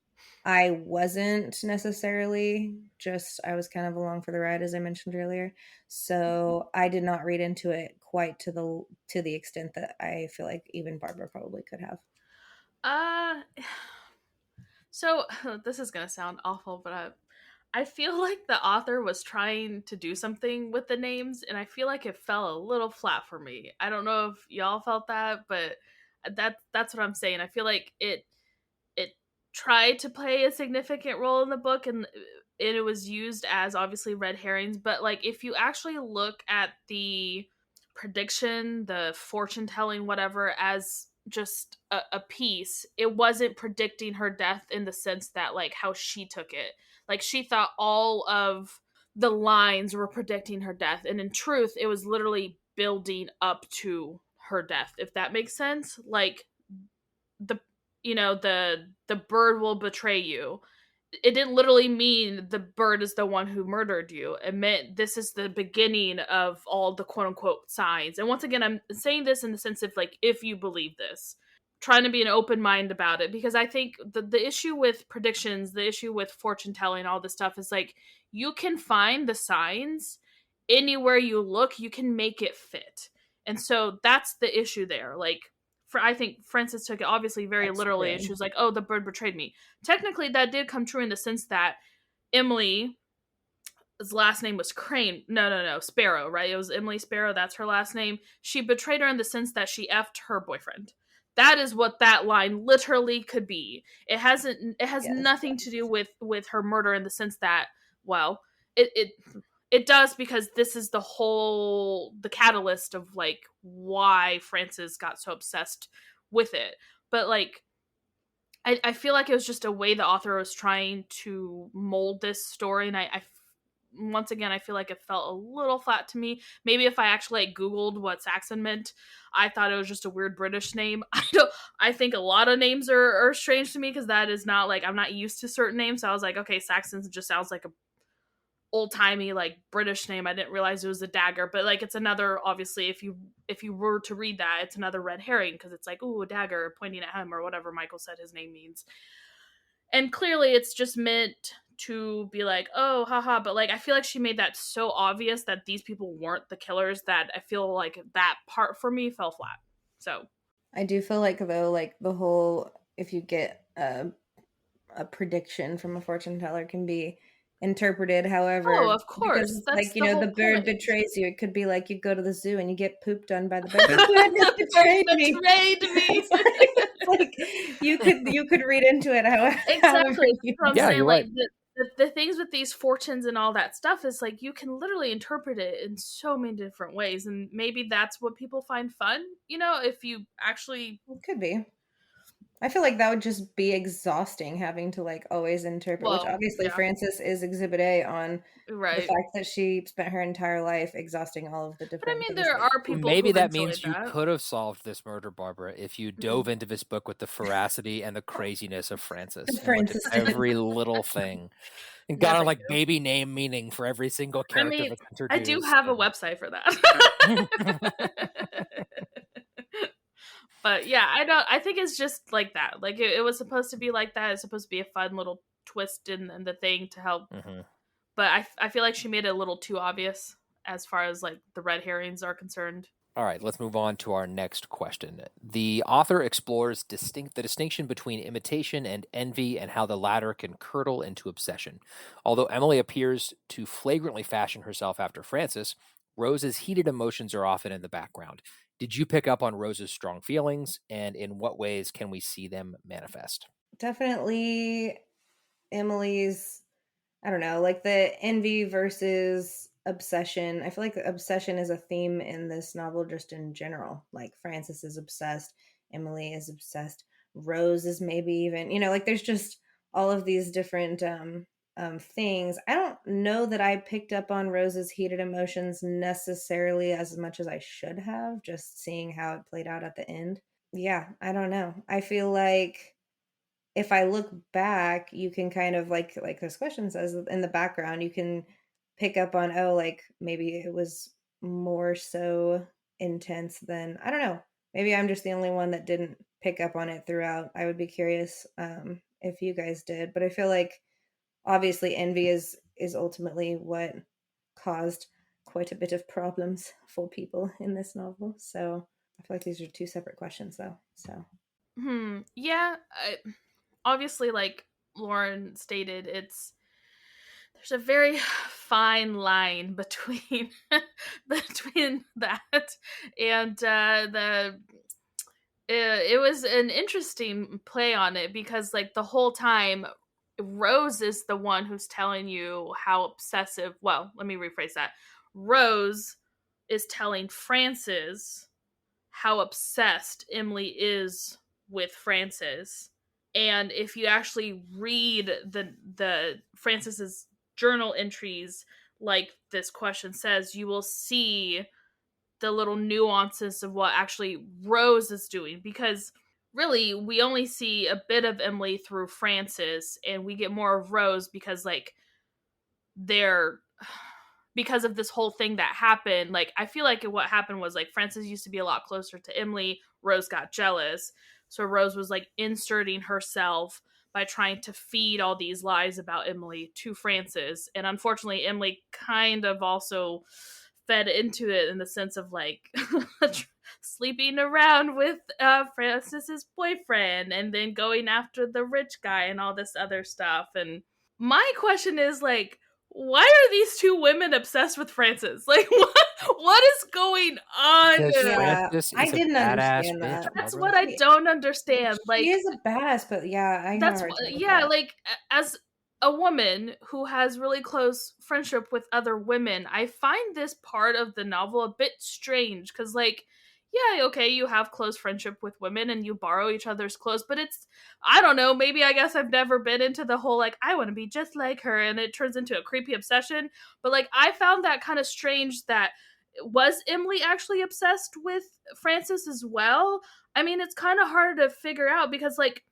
Speaker 3: I wasn't necessarily, just I was kind of along for the ride as I mentioned earlier. So I did not read into it quite to the extent that I feel like even Barbara probably could have.
Speaker 2: Uh, so this is gonna sound awful, but I feel like the author was trying to do something with the names, and I feel like it fell a little flat for me. I don't know if y'all felt that, but that's what I'm saying. I feel like it tried to play a significant role in the book, and it was used as obviously red herrings. But like, if you actually look at the prediction, the fortune telling, whatever, as just a piece, it wasn't predicting her death in the sense that like how she took it. Like she thought all of the lines were predicting her death, and in truth, it was literally building up to her death. If that makes sense, like the the bird will betray you, it didn't literally mean the bird is the one who murdered you. It meant this is the beginning of all the quote unquote signs. And once again, I'm saying this in the sense of like, if you believe this, trying to be an open mind about it, because I think the issue with predictions, the issue with fortune telling, all this stuff is like, you can find the signs anywhere you look, you can make it fit. And so that's the issue there. Like, for I think Frances took it obviously very
Speaker 3: That's
Speaker 2: literally, and
Speaker 3: true.
Speaker 2: she was like, "Oh, the bird betrayed me." Technically, that did come true in the sense that Emily's last name was Crane. No, Sparrow, right? It was Emily Sparrow. That's her last name. She betrayed her in the sense that she effed her boyfriend. That is what that line literally could be. It hasn't. It has
Speaker 3: Yes,
Speaker 2: nothing to do
Speaker 3: yes.
Speaker 2: with her murder in the sense that, well, it does, because this is the catalyst of like why Frances got so obsessed with it. But like, I feel like it was just a way the author was trying to mold this story, and once again, I feel like it felt a little flat to me. Maybe if I actually like Googled what Saxon meant, I thought it was just a weird British name. I think a lot of names are strange to me, because that is not like, I'm not used to certain names. So I was like, okay, Saxon just sounds like a old timey like British name. I didn't realize it was a dagger, but like, it's another, obviously, if you were to read that, it's another red herring, because it's like, ooh, a dagger pointing at him, or whatever Michael said his name means. And clearly it's just meant to be like, oh, haha. But like, I feel like she made that so obvious that these people weren't the killers, that I feel like that part for me fell flat. So
Speaker 3: I do feel like though, like the whole, if you get a prediction from a fortune teller can be interpreted
Speaker 2: oh,
Speaker 3: however,
Speaker 2: of
Speaker 3: because
Speaker 2: course,
Speaker 3: it's like,
Speaker 2: that's
Speaker 3: you
Speaker 2: the
Speaker 3: know,
Speaker 2: whole
Speaker 3: the bird
Speaker 2: point.
Speaker 3: betrays you. It could be like you go to the zoo and you get pooped on by the bird. The bird has betrayed me.
Speaker 2: Betrayed me.
Speaker 3: It's like you could read into it however
Speaker 2: Exactly.
Speaker 3: you
Speaker 2: That's what I'm
Speaker 1: Yeah,
Speaker 3: want.
Speaker 2: saying.
Speaker 1: you're
Speaker 2: Like,
Speaker 1: right.
Speaker 2: the things with these fortunes and all that stuff is like, you can literally interpret it in so many different ways, and maybe that's what people find fun. If you actually,
Speaker 3: It could be. I feel like that would just be exhausting having to like always interpret, which
Speaker 2: well,
Speaker 3: obviously
Speaker 2: yeah,
Speaker 3: Frances is exhibit A on the
Speaker 2: right.
Speaker 3: fact that she spent her entire life exhausting all of the
Speaker 2: But I
Speaker 3: different
Speaker 2: mean,
Speaker 3: things
Speaker 2: there
Speaker 3: that
Speaker 2: are
Speaker 3: she
Speaker 2: people
Speaker 1: Maybe
Speaker 2: who've
Speaker 1: that
Speaker 2: enjoyed
Speaker 1: means you
Speaker 2: that.
Speaker 1: could have solved this murder, Barbara, if you dove
Speaker 2: Mm.
Speaker 1: into this book with the veracity and the craziness of
Speaker 3: the
Speaker 1: Francis and looked at
Speaker 3: Frances did.
Speaker 1: every little thing and
Speaker 2: No,
Speaker 1: got on
Speaker 2: thank
Speaker 1: like
Speaker 2: you.
Speaker 1: baby name meaning for every single
Speaker 2: I
Speaker 1: character
Speaker 2: mean,
Speaker 1: that's
Speaker 2: I do
Speaker 1: introduced.
Speaker 2: have a website for that. But yeah, I don't. I think it's just like that. Like, it was supposed to be like that. It's supposed to be a fun little twist in the thing to help.
Speaker 1: Mhm.
Speaker 2: But I feel like she made it a little too obvious as far as like the red herrings are concerned.
Speaker 1: All right, let's move on to our next question. The author explores the distinction between imitation and envy and how the latter can curdle into obsession. Although Emily appears to flagrantly fashion herself after Frances, Rose's heated emotions are often in the background. Did you pick up on Rose's strong feelings, and in what ways can we see them manifest?
Speaker 3: Definitely Emily's, I don't know, like the envy versus obsession. I feel like obsession is a theme in this novel just in general. Like Frances is obsessed, Emily is obsessed, Rose is maybe even, like there's just all of these different things. I don't know that I picked up on Rose's heated emotions necessarily as much as I should have, just seeing how it played out at the end. Yeah, I don't know. I feel like if I look back, you can kind of like this question says in the background, you can pick up on, oh, like maybe it was more so intense than, I don't know. Maybe I'm just the only one that didn't pick up on it throughout. I would be curious if you guys did, but I feel like obviously envy is ultimately what caused quite a bit of problems for people in this novel. So I feel like these are two separate questions though. So
Speaker 2: Yeah, obviously, like Lauren stated, there's a very fine line between between that and it was an interesting play on it, because like the whole time Rose is the one who's telling you how obsessive, well, let me rephrase that. Rose is telling Frances how obsessed Emily is with Frances. And if you actually read the Frances's journal entries, like this question says, you will see the little nuances of what actually Rose is doing, because really we only see a bit of Emily through Frances, and we get more of Rose because like they're because of this whole thing that happened. Like I feel like what happened was like Frances used to be a lot closer to Emily. Rose got jealous, so Rose was like inserting herself by trying to feed all these lies about Emily to Frances, and unfortunately Emily kind of also fed into it in the sense of like sleeping around with Frances's boyfriend and then going after the rich guy and all this other stuff. And my question is like, why are these two women obsessed with Frances? Like, what is going on?
Speaker 1: Because
Speaker 3: yeah,
Speaker 1: Frances
Speaker 3: I
Speaker 1: is a
Speaker 3: didn't
Speaker 1: badass
Speaker 3: understand
Speaker 1: bitch,
Speaker 3: that.
Speaker 2: That's
Speaker 1: Barbara.
Speaker 2: what I don't understand. Like,
Speaker 3: She is a badass, but yeah, I have a
Speaker 2: that's
Speaker 3: hard time with
Speaker 2: yeah,
Speaker 3: that.
Speaker 2: like as a woman who has really close friendship with other women, I find this part of the novel a bit strange, because like, yeah, okay, you have close friendship with women and you borrow each other's clothes, but it's, I don't know, maybe I guess I've never been into the whole like I want to be just like her and it turns into a creepy obsession. But like I found that kind of strange. That was Emily actually obsessed with Frances as well? I mean, it's kind of hard to figure out, because like,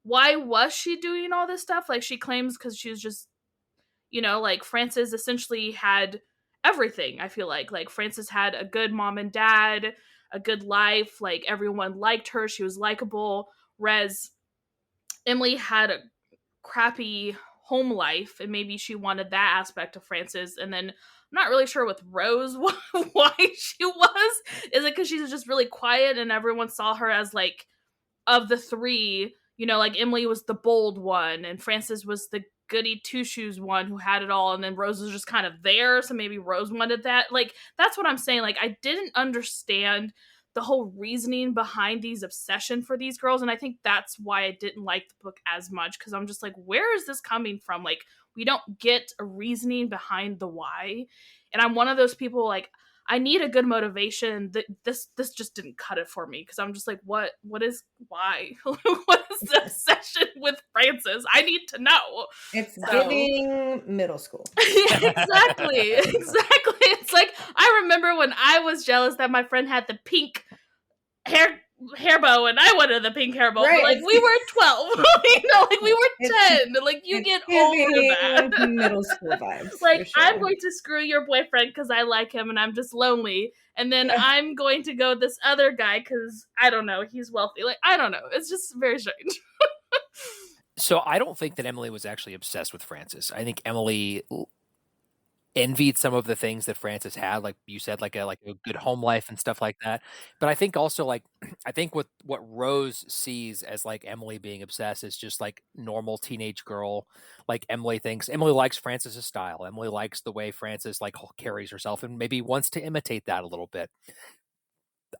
Speaker 2: why was she doing all this stuff? Like she claims because she was just, like Frances essentially had everything. I feel like Frances had a good mom and dad, a good life, like everyone liked her, she was likable. Whereas Emily had a crappy home life, and maybe she wanted that aspect of Frances. And then I'm not really sure with Rose why she was. Is it because she's just really quiet and everyone saw her as like, of the three, like Emily was the bold one and Frances was the goody two shoes one who had it all, and then Rose was just kind of there, so maybe Rose wanted that. Like that's what I'm saying. Like I didn't understand the whole reasoning behind these obsession for these girls, and I think that's why I didn't like the book as much, because I'm just like, where is this coming from? Like we don't get a reasoning behind the why, and I'm one of those people like, I need a good motivation. This just didn't cut it for me, because I'm just like, what is why? What is the obsession with Frances? I need to know.
Speaker 3: It's
Speaker 2: So-
Speaker 3: giving middle school.
Speaker 2: Yeah, exactly. It's like I remember when I was jealous that my friend had the pink hair bow and I wanted the pink hair bow.
Speaker 3: Right,
Speaker 2: But like we were 12, like we were
Speaker 3: It's-
Speaker 2: 10. Like you
Speaker 3: It's
Speaker 2: get over that.
Speaker 3: giving middle school vibes.
Speaker 2: Like
Speaker 3: for sure.
Speaker 2: I'm going to screw your boyfriend because I like him and I'm just lonely, and then
Speaker 3: Yeah.
Speaker 2: I'm going to go this other guy because I don't know, he's wealthy. Like I don't know, it's just very strange.
Speaker 1: So I don't think that Emily was actually obsessed with Frances. I think Emily envied some of the things that Frances had, like you said, like a good home life and stuff like that. But I think also like I think what Rose sees as like Emily being obsessed is just like normal teenage girl. Like Emily likes Frances's style. Emily likes the way Frances like carries herself and maybe wants to imitate that a little bit.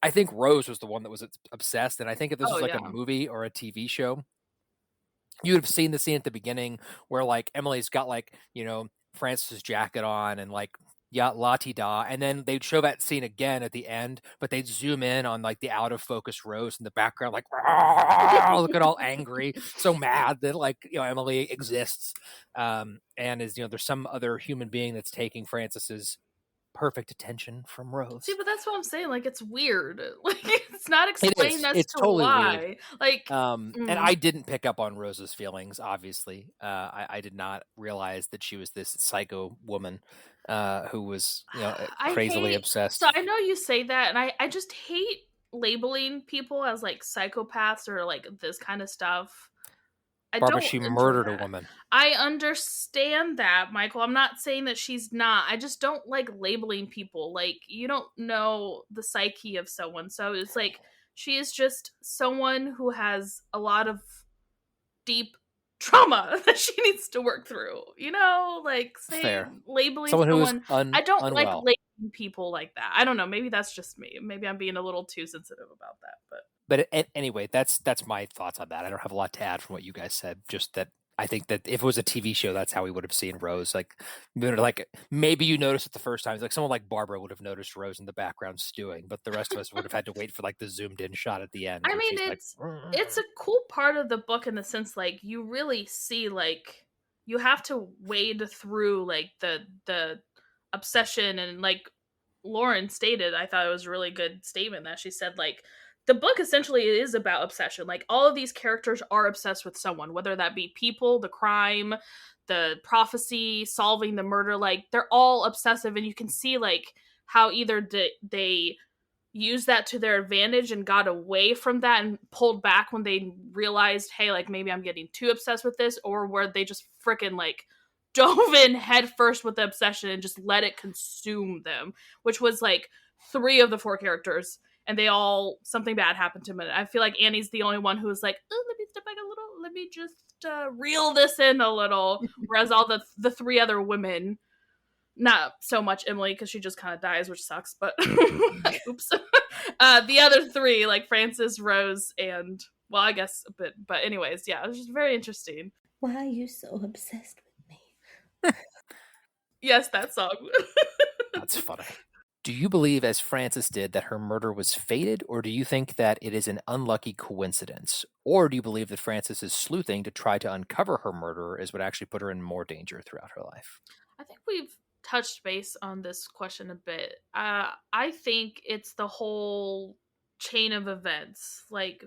Speaker 1: I think Rose was the one that was obsessed, and I think if this
Speaker 2: Oh
Speaker 1: was like
Speaker 2: yeah.
Speaker 1: a movie or a TV show, you would have seen the scene at the beginning where like Emily's got like, Francis's jacket on and like yeah, la ti da, and then they'd show that scene again at the end, but they'd zoom in on like the out of focus Rose in the background, like looking all angry, so mad that like Emily exists, and is there's some other human being that's taking Francis's perfect attention from Rose.
Speaker 2: See, but that's what I'm saying. Like, it's weird. Like, it's not
Speaker 1: It
Speaker 2: explained
Speaker 1: is.
Speaker 2: as
Speaker 1: It's
Speaker 2: to
Speaker 1: totally weird.
Speaker 2: why. Like,
Speaker 1: And I didn't pick up on Rose's feelings, obviously. I did not realize that she was this psycho woman who was, crazily obsessed.
Speaker 2: So I know you say that, and I just hate labeling people as like psychopaths or like this kind of stuff. I
Speaker 1: Barbara,
Speaker 2: don't
Speaker 1: she
Speaker 2: enjoy
Speaker 1: murdered a
Speaker 2: that.
Speaker 1: woman.
Speaker 2: I understand that, Michael. I'm not saying that she's not. I just don't like labeling people. Like, you don't know the psyche of someone. So it's like she is just someone who has a lot of deep trauma that she needs to work through. Like
Speaker 1: Fair.
Speaker 2: labeling
Speaker 1: Someone who is
Speaker 2: someone. I don't like
Speaker 1: unwell.
Speaker 2: labeling people like that. I don't know. Maybe that's just me. Maybe I'm being a little too sensitive about that.
Speaker 1: But anyway, that's my thoughts on that. I don't have a lot to add from what you guys said. Just that I think that if it was a TV show, that's how we would have seen Rose. Like maybe you noticed it the first time. Like someone like Barbara would have noticed Rose in the background stewing, but the rest of us would have had to wait for like the zoomed in shot at the end.
Speaker 2: I mean, it's a cool part of the book in the sense like you really see like you have to wade through like the obsession, and like Lauren stated, I thought it was a really good statement that she said like the book essentially is about obsession. Like all of these characters are obsessed with someone, whether that be people, the crime, the prophecy, solving the murder. Like they're all obsessive, and you can see like how either they used that to their advantage and got away from that and pulled back when they realized, hey, like maybe I'm getting too obsessed with this, or where they just freaking like dove in head first with the obsession and just let it consume them, which was like 3 of the 4 characters, and they all something bad happened to them. And I feel like Annie's the only one who was like, oh, let me step back a little, let me just reel this in a little, whereas all the 3 other women, not so much Emily because she just kind of dies, which sucks, but oops. The other 3, like Frances, Rose, and well, I guess a bit, but anyways, yeah, it was just very interesting.
Speaker 3: Why are you so obsessed with me?
Speaker 2: Yes, that song.
Speaker 1: That's funny. Do you believe, as Frances did, that her murder was fated, or do you think that it is an unlucky coincidence? Or do you believe that Frances' sleuthing to try to uncover her murderer is what actually put her in more danger throughout her life?
Speaker 2: I think we've touched base on this question a bit. I think it's the whole chain of events. Like,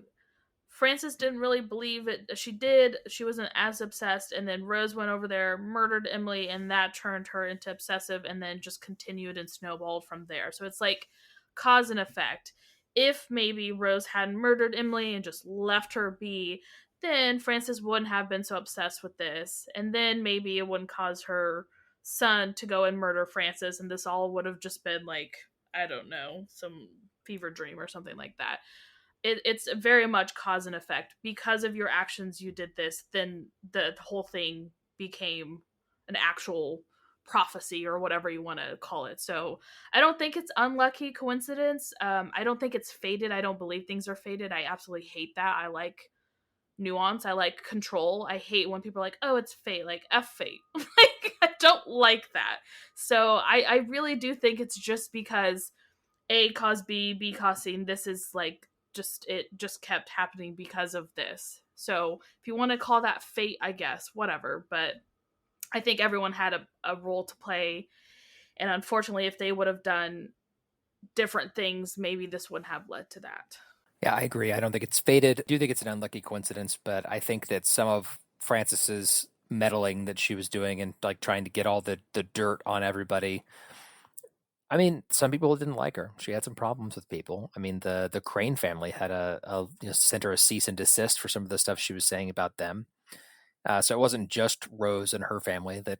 Speaker 2: Frances didn't really believe it. She did. She wasn't as obsessed. And then Rose went over there, murdered Emily, and that turned her into obsessive and then just continued and snowballed from there. So it's like cause and effect. If maybe Rose hadn't murdered Emily and just left her be, then Frances wouldn't have been so obsessed with this. And then maybe it wouldn't cause her son to go and murder Frances. And this all would have just been like, I don't know, some fever dream or something like that. It's very much cause and effect. Because of your actions, you did this, then the whole thing became an actual prophecy or whatever you want to call it. So I don't think it's unlucky coincidence. I don't think it's fated. I don't believe things are fated. I absolutely hate that. I like nuance. I like control. I hate when people are like, oh, it's fate. Like, F fate. Like, I don't like that. So I really do think it's just because A caused B, B caused C, and this is like it just kept happening because of this. So if you want to call that fate, I guess, whatever. But I think everyone had a role to play. And unfortunately, if they would have done different things, maybe this wouldn't have led to that.
Speaker 1: Yeah, I agree. I don't think it's fated. I do think it's an unlucky coincidence, but I think that some of Frances's meddling that she was doing and like trying to get all the dirt on everybody. I mean, some people didn't like her. She had some problems with people. I mean, the Crane family had sent her a cease and desist for some of the stuff she was saying about them. So it wasn't just Rose and her family that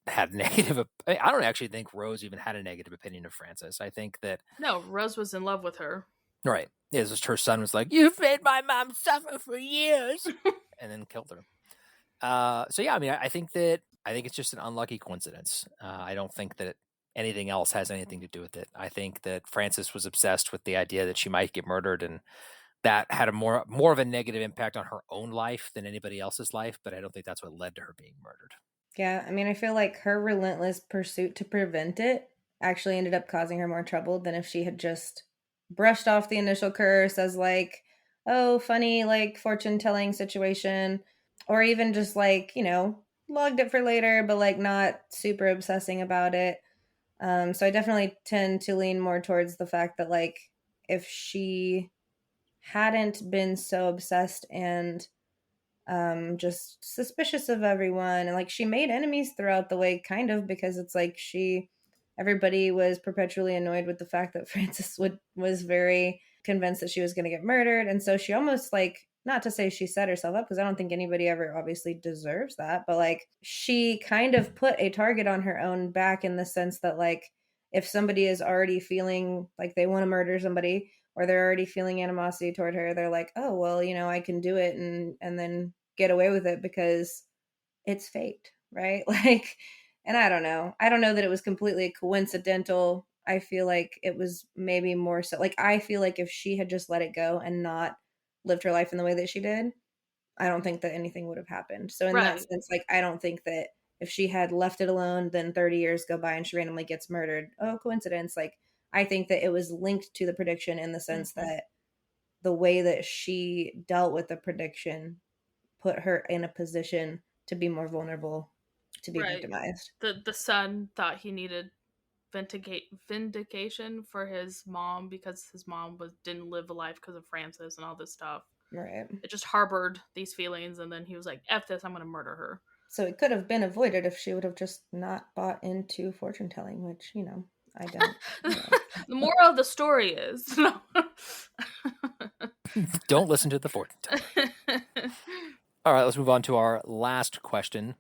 Speaker 1: had negative. I don't actually think Rose even had a negative opinion of Frances. I think that
Speaker 2: No, Rose was in love with her.
Speaker 1: right, it's just her son was like, "You've made my mom suffer for years," and then killed her. So yeah, I mean, I think it's just an unlucky coincidence. I don't think that anything else has anything to do with it. I think that Frances was obsessed with the idea that she might get murdered, and that had a more of a negative impact on her own life than anybody else's life. But I don't think that's what led to her being murdered.
Speaker 3: Yeah, I mean, I feel like her relentless pursuit to prevent it actually ended up causing her more trouble than if she had just brushed off the initial curse as like, oh, funny, like fortune telling situation, or even just like, logged it for later, but like not super obsessing about it. So I definitely tend to lean more towards the fact that like if she hadn't been so obsessed and just suspicious of everyone, and like she made enemies throughout the way, kind of, because it's like everybody was perpetually annoyed with the fact that Frances was very convinced that she was going to get murdered, and so she almost, like, not to say she set herself up, because I don't think anybody ever obviously deserves that, but like she kind of put a target on her own back, in the sense that like if somebody is already feeling like they want to murder somebody, or they're already feeling animosity toward her, they're like, oh well, I can do it and then get away with it because it's fate, right? Like, and I don't know that it was completely coincidental. I feel like it was maybe more so, like, I feel like if she had just let it go and not lived her life in the way that she did, I don't think that anything would have happened. So in that
Speaker 2: Right.
Speaker 3: sense, like, I don't think that if she had left it alone, then 30 years go by and she randomly gets murdered, oh, coincidence. Like, I think that it was linked to the prediction, in the sense
Speaker 2: Mhm.
Speaker 3: that the way that she dealt with the prediction put her in a position to be more vulnerable to be
Speaker 2: Right.
Speaker 3: victimized.
Speaker 2: The son thought he needed vindication for his mom because his mom didn't live a life because of Francis and all this stuff.
Speaker 3: Right.
Speaker 2: It just harbored these feelings, and then he was like, "F this, I'm gonna murder her."
Speaker 3: So it could have been avoided if she would have just not bought into fortune telling, which, I don't.
Speaker 2: The moral of the story is no.
Speaker 1: Don't listen to the fortune teller. All right, let's move on to our last question.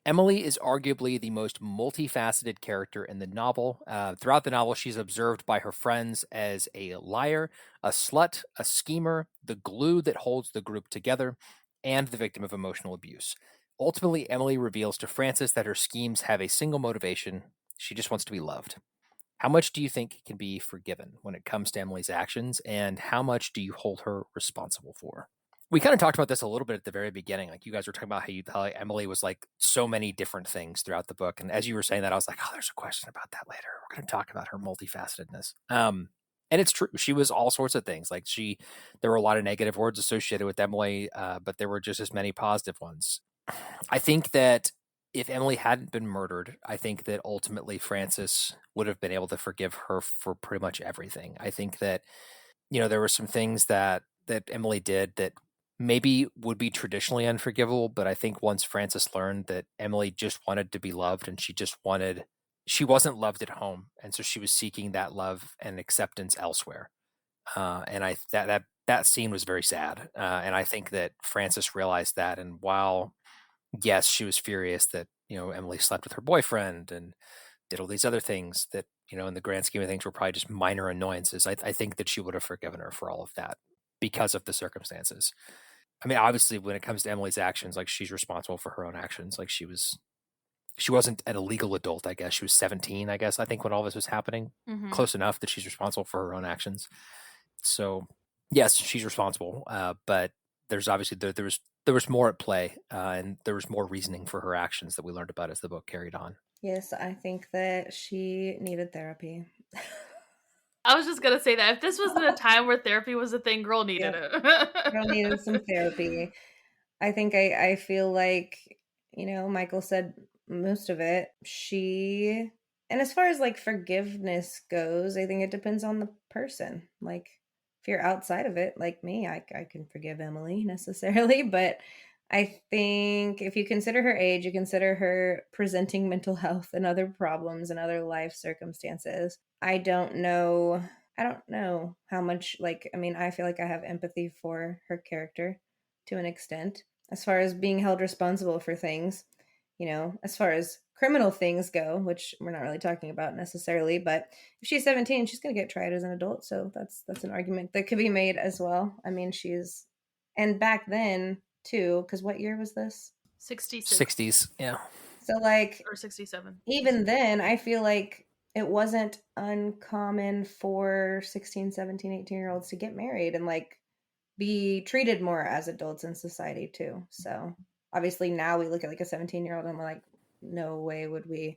Speaker 1: Emily is arguably the most multifaceted character in the novel. Throughout the novel, she's observed by her friends as a liar, a slut, a schemer, the glue that holds the group together, and the victim of emotional abuse. Ultimately, Emily reveals to Frances that her schemes have a single motivation. She just wants to be loved. How much do you think can be forgiven when it comes to Emily's actions, and how much do you hold her responsible for? We kind of talked about this a little bit at the very beginning. Like, you guys were talking about how Emily was like so many different things throughout the book. And as you were saying that, I was like, oh, there's a question about that later. We're going to talk about her multifacetedness. And it's true. She was all sorts of things. Like, there were a lot of negative words associated with Emily, but there were just as many positive ones. I think that if Emily hadn't been murdered, I think that ultimately Frances would have been able to forgive her for pretty much everything. I think that, there were some things that Emily did that maybe would be traditionally unforgivable, but I think once Frances learned that Emily just wanted to be loved, and she wasn't loved at home, and so she was seeking that love and acceptance elsewhere. And that scene was very sad. And I think that Frances realized that, and while yes, she was furious that Emily slept with her boyfriend and did all these other things that in the grand scheme of things were probably just minor annoyances. I think that she would have forgiven her for all of that because of the circumstances. I mean, obviously, when it comes to Emily's actions, like, she's responsible for her own actions. Like, she wasn't an illegal adult, I guess. She was 17, I guess, I think, when all this was happening.
Speaker 2: Mhm.
Speaker 1: Close enough that she's responsible for her own actions. So, yes, she's responsible. But there's obviously there was more at play, and there was more reasoning for her actions that we learned about as the book carried on.
Speaker 3: Yes, I think that she needed therapy.
Speaker 2: I was just gonna say that if this wasn't a time where therapy was a thing, girl needed
Speaker 3: Yep.
Speaker 2: it.
Speaker 3: Girl needed some therapy. I think I feel like, Michael said most of it. And as far as like forgiveness goes, I think it depends on the person. Like, if you're outside of it, like me, I can forgive Emily necessarily, but I think if you consider her age, you consider her presenting mental health and other problems and other life circumstances. I don't know how much, like, I mean, I feel like I have empathy for her character to an extent. As far as being held responsible for things, as far as criminal things go, which we're not really talking about necessarily, but if she's 17, she's going to get tried as an adult. So that's an argument that could be made as well. I mean, and back then too, because what year was this?
Speaker 2: 66
Speaker 1: 60s, yeah.
Speaker 3: So like
Speaker 2: or 67.
Speaker 3: even then, I feel like it wasn't uncommon for 16, 17, 18-year-olds to get married and like be treated more as adults in society too. So obviously now we look at like a 17-year-old and we're like, no way would we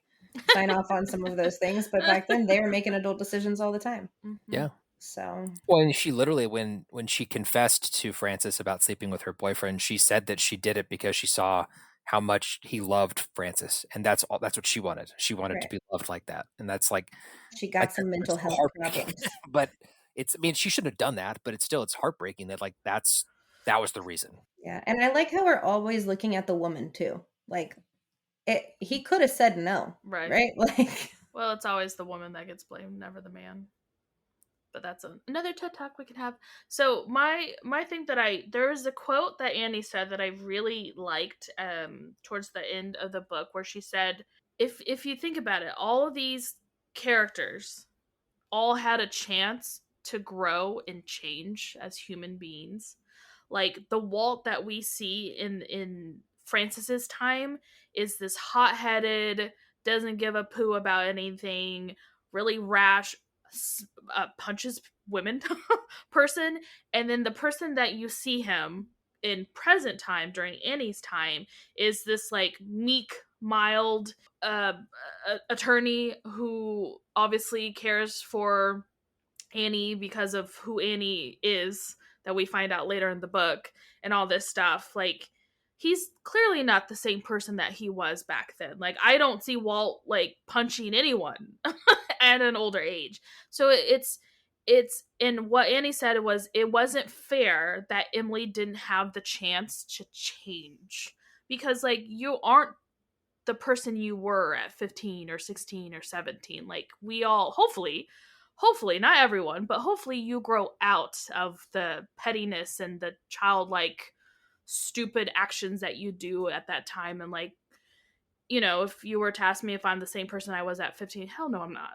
Speaker 3: sign off on some of those things. But back then they were making adult decisions all the time.
Speaker 2: Mm-hmm.
Speaker 1: Yeah.
Speaker 3: So
Speaker 1: Well, and she literally, when she confessed to Francis about sleeping with her boyfriend, she said that she did it because she saw how much he loved Francis, and that's what she wanted. She wanted to
Speaker 3: right.
Speaker 1: be loved like that, and that's like
Speaker 3: She got some
Speaker 1: it's
Speaker 3: mental
Speaker 1: so
Speaker 3: health
Speaker 1: heartbreaking.
Speaker 3: problems.
Speaker 1: But I mean, she shouldn't have done that, but it's heartbreaking that like that was the reason.
Speaker 3: Yeah. And I like how we're always looking at the woman too. Like he could have said no.
Speaker 2: Right.
Speaker 3: Like,
Speaker 2: Well, it's always the woman that gets blamed, never the man. But that's another TED Talk we can have. So my thing that there's a quote that Annie said that I really liked towards the end of the book, where she said, if you think about it, all of these characters all had a chance to grow and change as human beings. Like the Walt that we see in Francis's time is this hot-headed, doesn't give a poo about anything, really rash, punches women person. And then the person that you see him in present time during Annie's time is this like meek, mild attorney who obviously cares for Annie because of who Annie is, that we find out later in the book, and all this stuff. Like, he's clearly not the same person that he was back then. Like, I don't see Walt like punching anyone at an older age. So it's and what Annie said was, it wasn't fair that Emily didn't have the chance to change, because like you aren't the person you were at 15 or 16 or 17. Like, we all hopefully, not everyone, but hopefully you grow out of the pettiness and the childlike stupid actions that you do at that time. And like, you know, if you were to ask me if I'm the same person I was at 15, hell no, I'm not.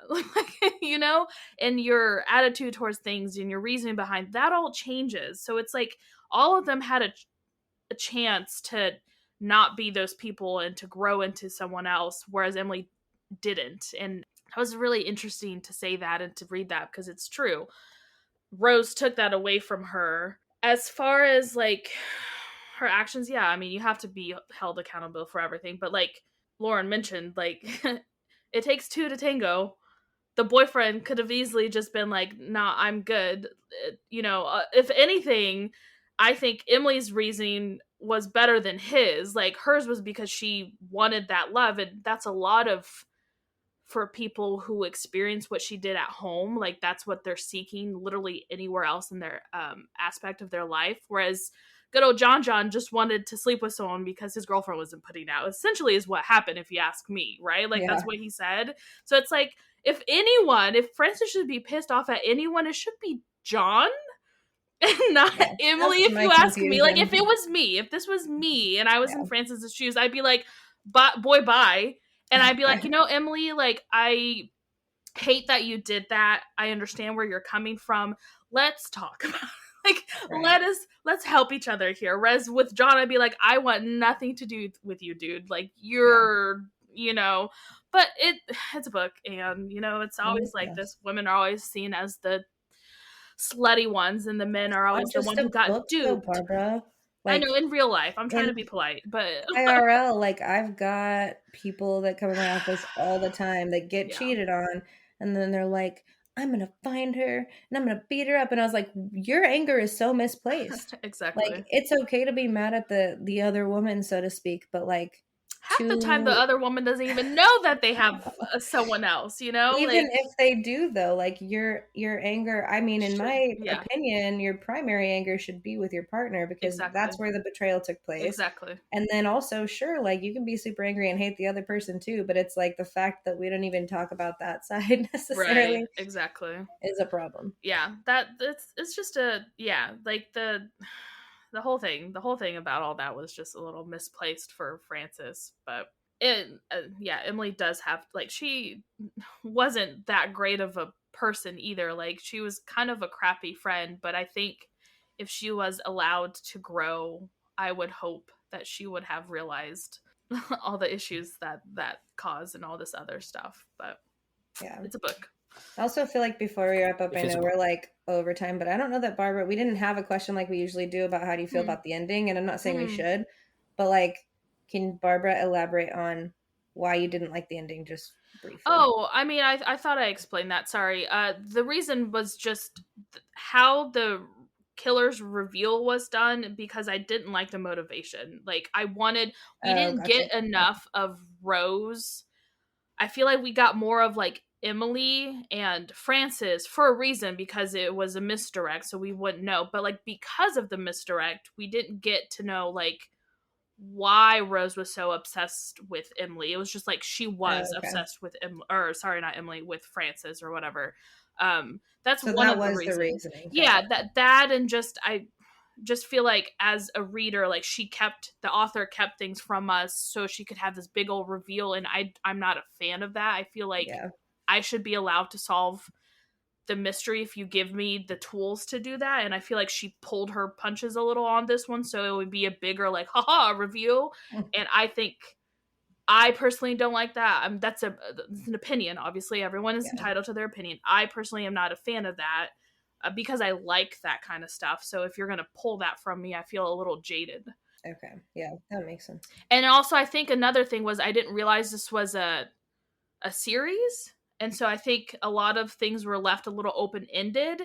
Speaker 2: You know, and your attitude towards things and your reasoning behind that all changes. So it's like all of them had a chance to not be those people and to grow into someone else, whereas Emily didn't. And it was really interesting to say that and to read that, because it's true. Rose took that away from her. As far as like her actions, yeah, I mean, you have to be held accountable for everything, but like Lauren mentioned, like it takes two to tango. The boyfriend could have easily just been like, nah, I'm good. You know, if anything, I think Emily's reasoning was better than his. Like, hers was because she wanted that love, and that's a lot of, for people who experience what she did at home, like that's what they're seeking literally anywhere else in their aspect of their life. Whereas good old John just wanted to sleep with someone because his girlfriend wasn't putting out, essentially is what happened, if you ask me, right? Like, that's what he said. So it's like, if Francis should be pissed off at anyone, it should be John and not Emily, if you ask me. Like, if this was me and I was in Francis's shoes, I'd be like, bye. And I'd be like, you know, Emily, like, I hate that you did that. I understand where you're coming from. Let's talk about it. Like, let's help each other here. Whereas with John, I'd be like, I want nothing to do with you, dude. Like, you're, you know, but it's a book, and, you know, it's always like this. Women are always seen as the slutty ones, and the men are always the ones who got duped.
Speaker 3: Barbara.
Speaker 2: Like, I know, in real life, I'm trying to be polite, but
Speaker 3: IRL, like, I've got people that come in my office all the time that get cheated on, and then they're like, I'm gonna find her and I'm gonna beat her up. And I was like, your anger is so misplaced.
Speaker 2: Exactly.
Speaker 3: Like, it's okay to be mad at the other woman, so to speak, but like,
Speaker 2: half the time the other woman doesn't even know that they have someone else, you know?
Speaker 3: Even
Speaker 2: like,
Speaker 3: if they do, though, like, your anger, I mean, in my opinion, your primary anger should be with your partner, because that's where the betrayal took place.
Speaker 2: Exactly.
Speaker 3: And then also, sure, like, you can be super angry and hate the other person too, but it's like the fact that we don't even talk about that side necessarily.
Speaker 2: Right, exactly.
Speaker 3: Is a problem.
Speaker 2: Yeah, it's just like the whole thing about all that was just a little misplaced for Francis, but yeah, Emily does have, like, she wasn't that great of a person either. Like, she was kind of a crappy friend, but I think if she was allowed to grow, I would hope that she would have realized all the issues that cause and all this other stuff. But
Speaker 3: Yeah.
Speaker 2: it's a book.
Speaker 3: I also feel like before we wrap up, I know we're like over time, but I don't know that Barbara, we didn't have a question like we usually do about how do you feel about the ending, and I'm not saying we should, but like, can Barbara elaborate on why you didn't like the ending just briefly?
Speaker 2: Oh, I mean, I thought I explained that. Sorry. The reason was just how the killer's reveal was done, because I didn't like the motivation. Like, we didn't get enough of Rose. I feel like we got more of like Emily and Frances for a reason, because it was a misdirect, so we wouldn't know. But like, because of the misdirect, we didn't get to know like why Rose was so obsessed with Emily. It was just like she was obsessed with with Frances or whatever. That's
Speaker 3: so
Speaker 2: one
Speaker 3: that
Speaker 2: of the
Speaker 3: was
Speaker 2: reasons.
Speaker 3: the reasoning.
Speaker 2: Yeah, that and just I just feel like as a reader, like the author kept things from us so she could have this big old reveal, and I'm not a fan of that. I feel like I should be allowed to solve the mystery if you give me the tools to do that, and I feel like she pulled her punches a little on this one, so it would be a bigger like haha reveal. And I personally don't like that. That's an opinion. Obviously everyone is entitled to their opinion. I personally am not a fan of that, because I like that kind of stuff. So if you're gonna pull that from me, I feel a little jaded.
Speaker 3: Okay, yeah, that makes sense.
Speaker 2: And also I think another thing was I didn't realize this was a series. And so I think a lot of things were left a little open-ended.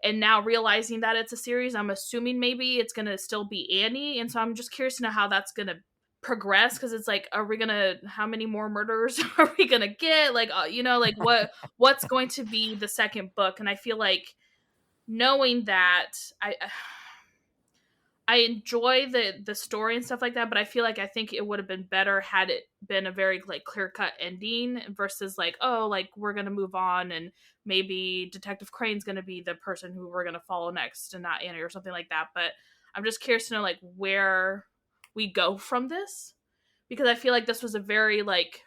Speaker 2: And now realizing that it's a series, I'm assuming maybe it's going to still be Annie. And so I'm just curious to know how that's going to progress, because it's like, how many more murders are we going to get? Like, like what's going to be the second book? And I feel like knowing that, I enjoy the story and stuff like that, but I think it would have been better had it been a very like clear-cut ending versus like, oh, like we're gonna move on and maybe Detective Crane's gonna be the person who we're gonna follow next and not Annie or something like that. But I'm just curious to know like where we go from this, because I feel like this was a very like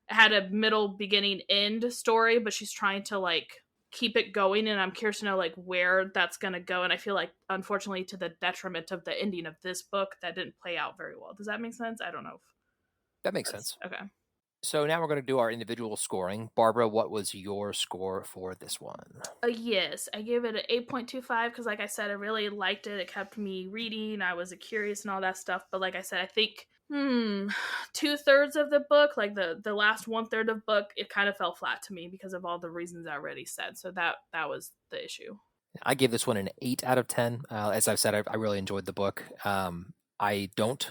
Speaker 2: had a middle, beginning, end story, but she's trying to like keep it going, and I'm curious to know like where that's gonna go. And I feel like unfortunately to the detriment of the ending of this book, that didn't play out very well. Does that make sense? I don't know.
Speaker 1: That makes sense.
Speaker 2: Okay.
Speaker 1: So now we're going to do our individual scoring. Barbara, what was your score for this one?
Speaker 2: Yes, I gave it an 8.25 because, like I said, I really liked it. It kept me reading. I was curious and all that stuff. But like I said, I think 2/3 of the book, like the last 1/3 of book, it kind of fell flat to me because of all the reasons I already said. So that was the issue.
Speaker 1: I gave this one an 8 out of 10. As I've said, I really enjoyed the book. I don't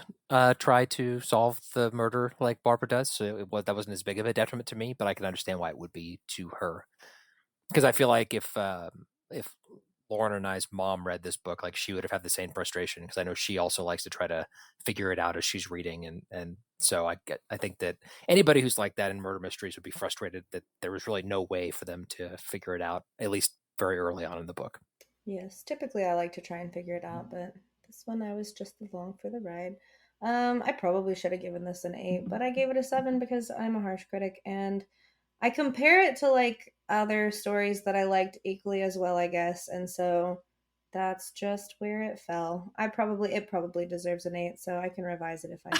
Speaker 1: try to solve the murder like Barbara does, so that wasn't as big of a detriment to me, but I can understand why it would be to her. Because I feel like if Lauren and I's mom read this book, like she would have had the same frustration, because I know she also likes to try to figure it out as she's reading, and so I think that anybody who's like that in murder mysteries would be frustrated that there was really no way for them to figure it out, at least very early on in the book.
Speaker 3: Yes, typically I like to try and figure it out, but this one I was just along for the ride. I probably should have given this an 8, but I gave it a 7 because I'm a harsh critic, and I compare it to like other stories that I liked equally as well, I guess, and so that's just where it fell. It probably deserves an 8, so I can revise it if I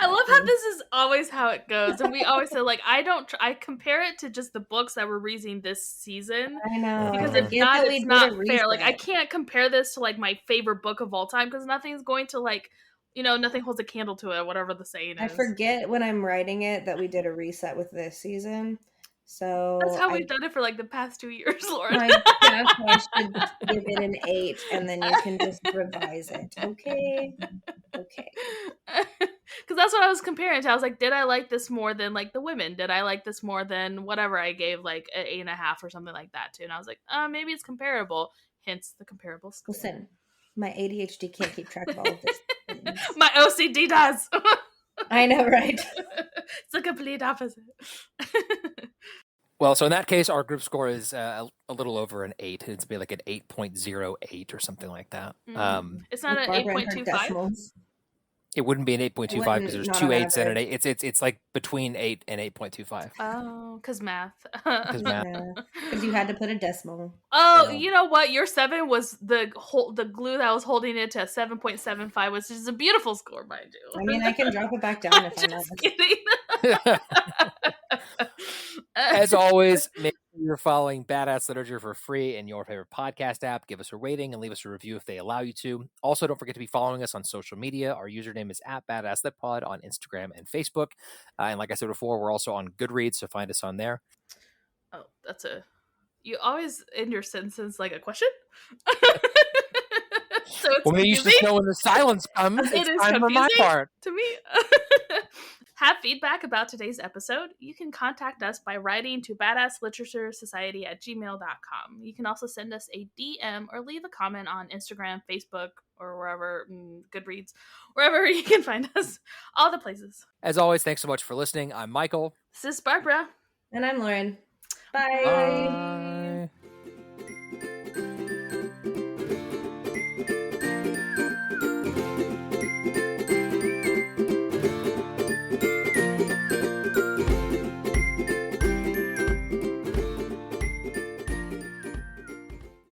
Speaker 2: I love how this is always how it goes, and we always say like I compare it to just the books that we're reading this season.
Speaker 3: I know,
Speaker 2: because if not, it's not fair. Like I can't compare this to like my favorite book of all time, because nothing's going to like, nothing holds a candle to it, whatever the saying is.
Speaker 3: I forget when I'm writing it that we did a reset with this season. So
Speaker 2: that's how we've done it for like the past 2 years, Lauren.
Speaker 3: I guess I should give it an 8, and then you can just revise it. Okay.
Speaker 2: Because that's what I was comparing to. I was like, did I like this more than like The Women? Did I like this more than whatever I gave like an 8.5 or something like that too? And I was like, maybe it's comparable. Hence the comparable score.
Speaker 3: Listen, my ADHD can't keep track of all of this.
Speaker 2: My OCD does.
Speaker 3: I know, right?
Speaker 2: It's the complete opposite.
Speaker 1: Well, so in that case, our group score is a little over an 8. It'd be like an 8.08 or something like that.
Speaker 2: It's not an 8.25.
Speaker 1: It wouldn't be an 8.25 because there's
Speaker 3: Not
Speaker 1: two
Speaker 3: on
Speaker 1: eights and an
Speaker 3: average.
Speaker 1: 8. It's like between 8 and 8.25
Speaker 2: Oh, because math.
Speaker 1: because math.
Speaker 3: Because you had to put a decimal.
Speaker 2: Oh,
Speaker 1: Yeah.
Speaker 2: you know what? Your 7 was the glue that was holding it to 7.75, which is a beautiful score, mind you.
Speaker 3: I mean, I can drop it back down if I know.
Speaker 2: Just kidding.
Speaker 1: As always, make sure you're following Badass Literature for free in your favorite podcast app. Give us a rating and leave us a review if they allow you to. Also, don't forget to be following us on social media. Our username is @BadassLitPod on Instagram and Facebook. And like I said before, we're also on Goodreads, so find us on there.
Speaker 2: Oh, that's you always end your sentence like a question. So it's
Speaker 1: Well, maybe you should
Speaker 2: confusing.
Speaker 1: know when the silence comes.
Speaker 2: It
Speaker 1: It's
Speaker 2: is
Speaker 1: time for my
Speaker 2: confusing
Speaker 1: part.
Speaker 2: to me. Have feedback about today's episode? You can contact us by writing to badassliteraturesociety@gmail.com. You can also send us a DM or leave a comment on Instagram, Facebook, or wherever, Goodreads, wherever you can find us. All the places.
Speaker 1: As always, thanks so much for listening. I'm Michael.
Speaker 2: This is Barbara.
Speaker 3: And I'm Lauren. Bye.
Speaker 1: Bye.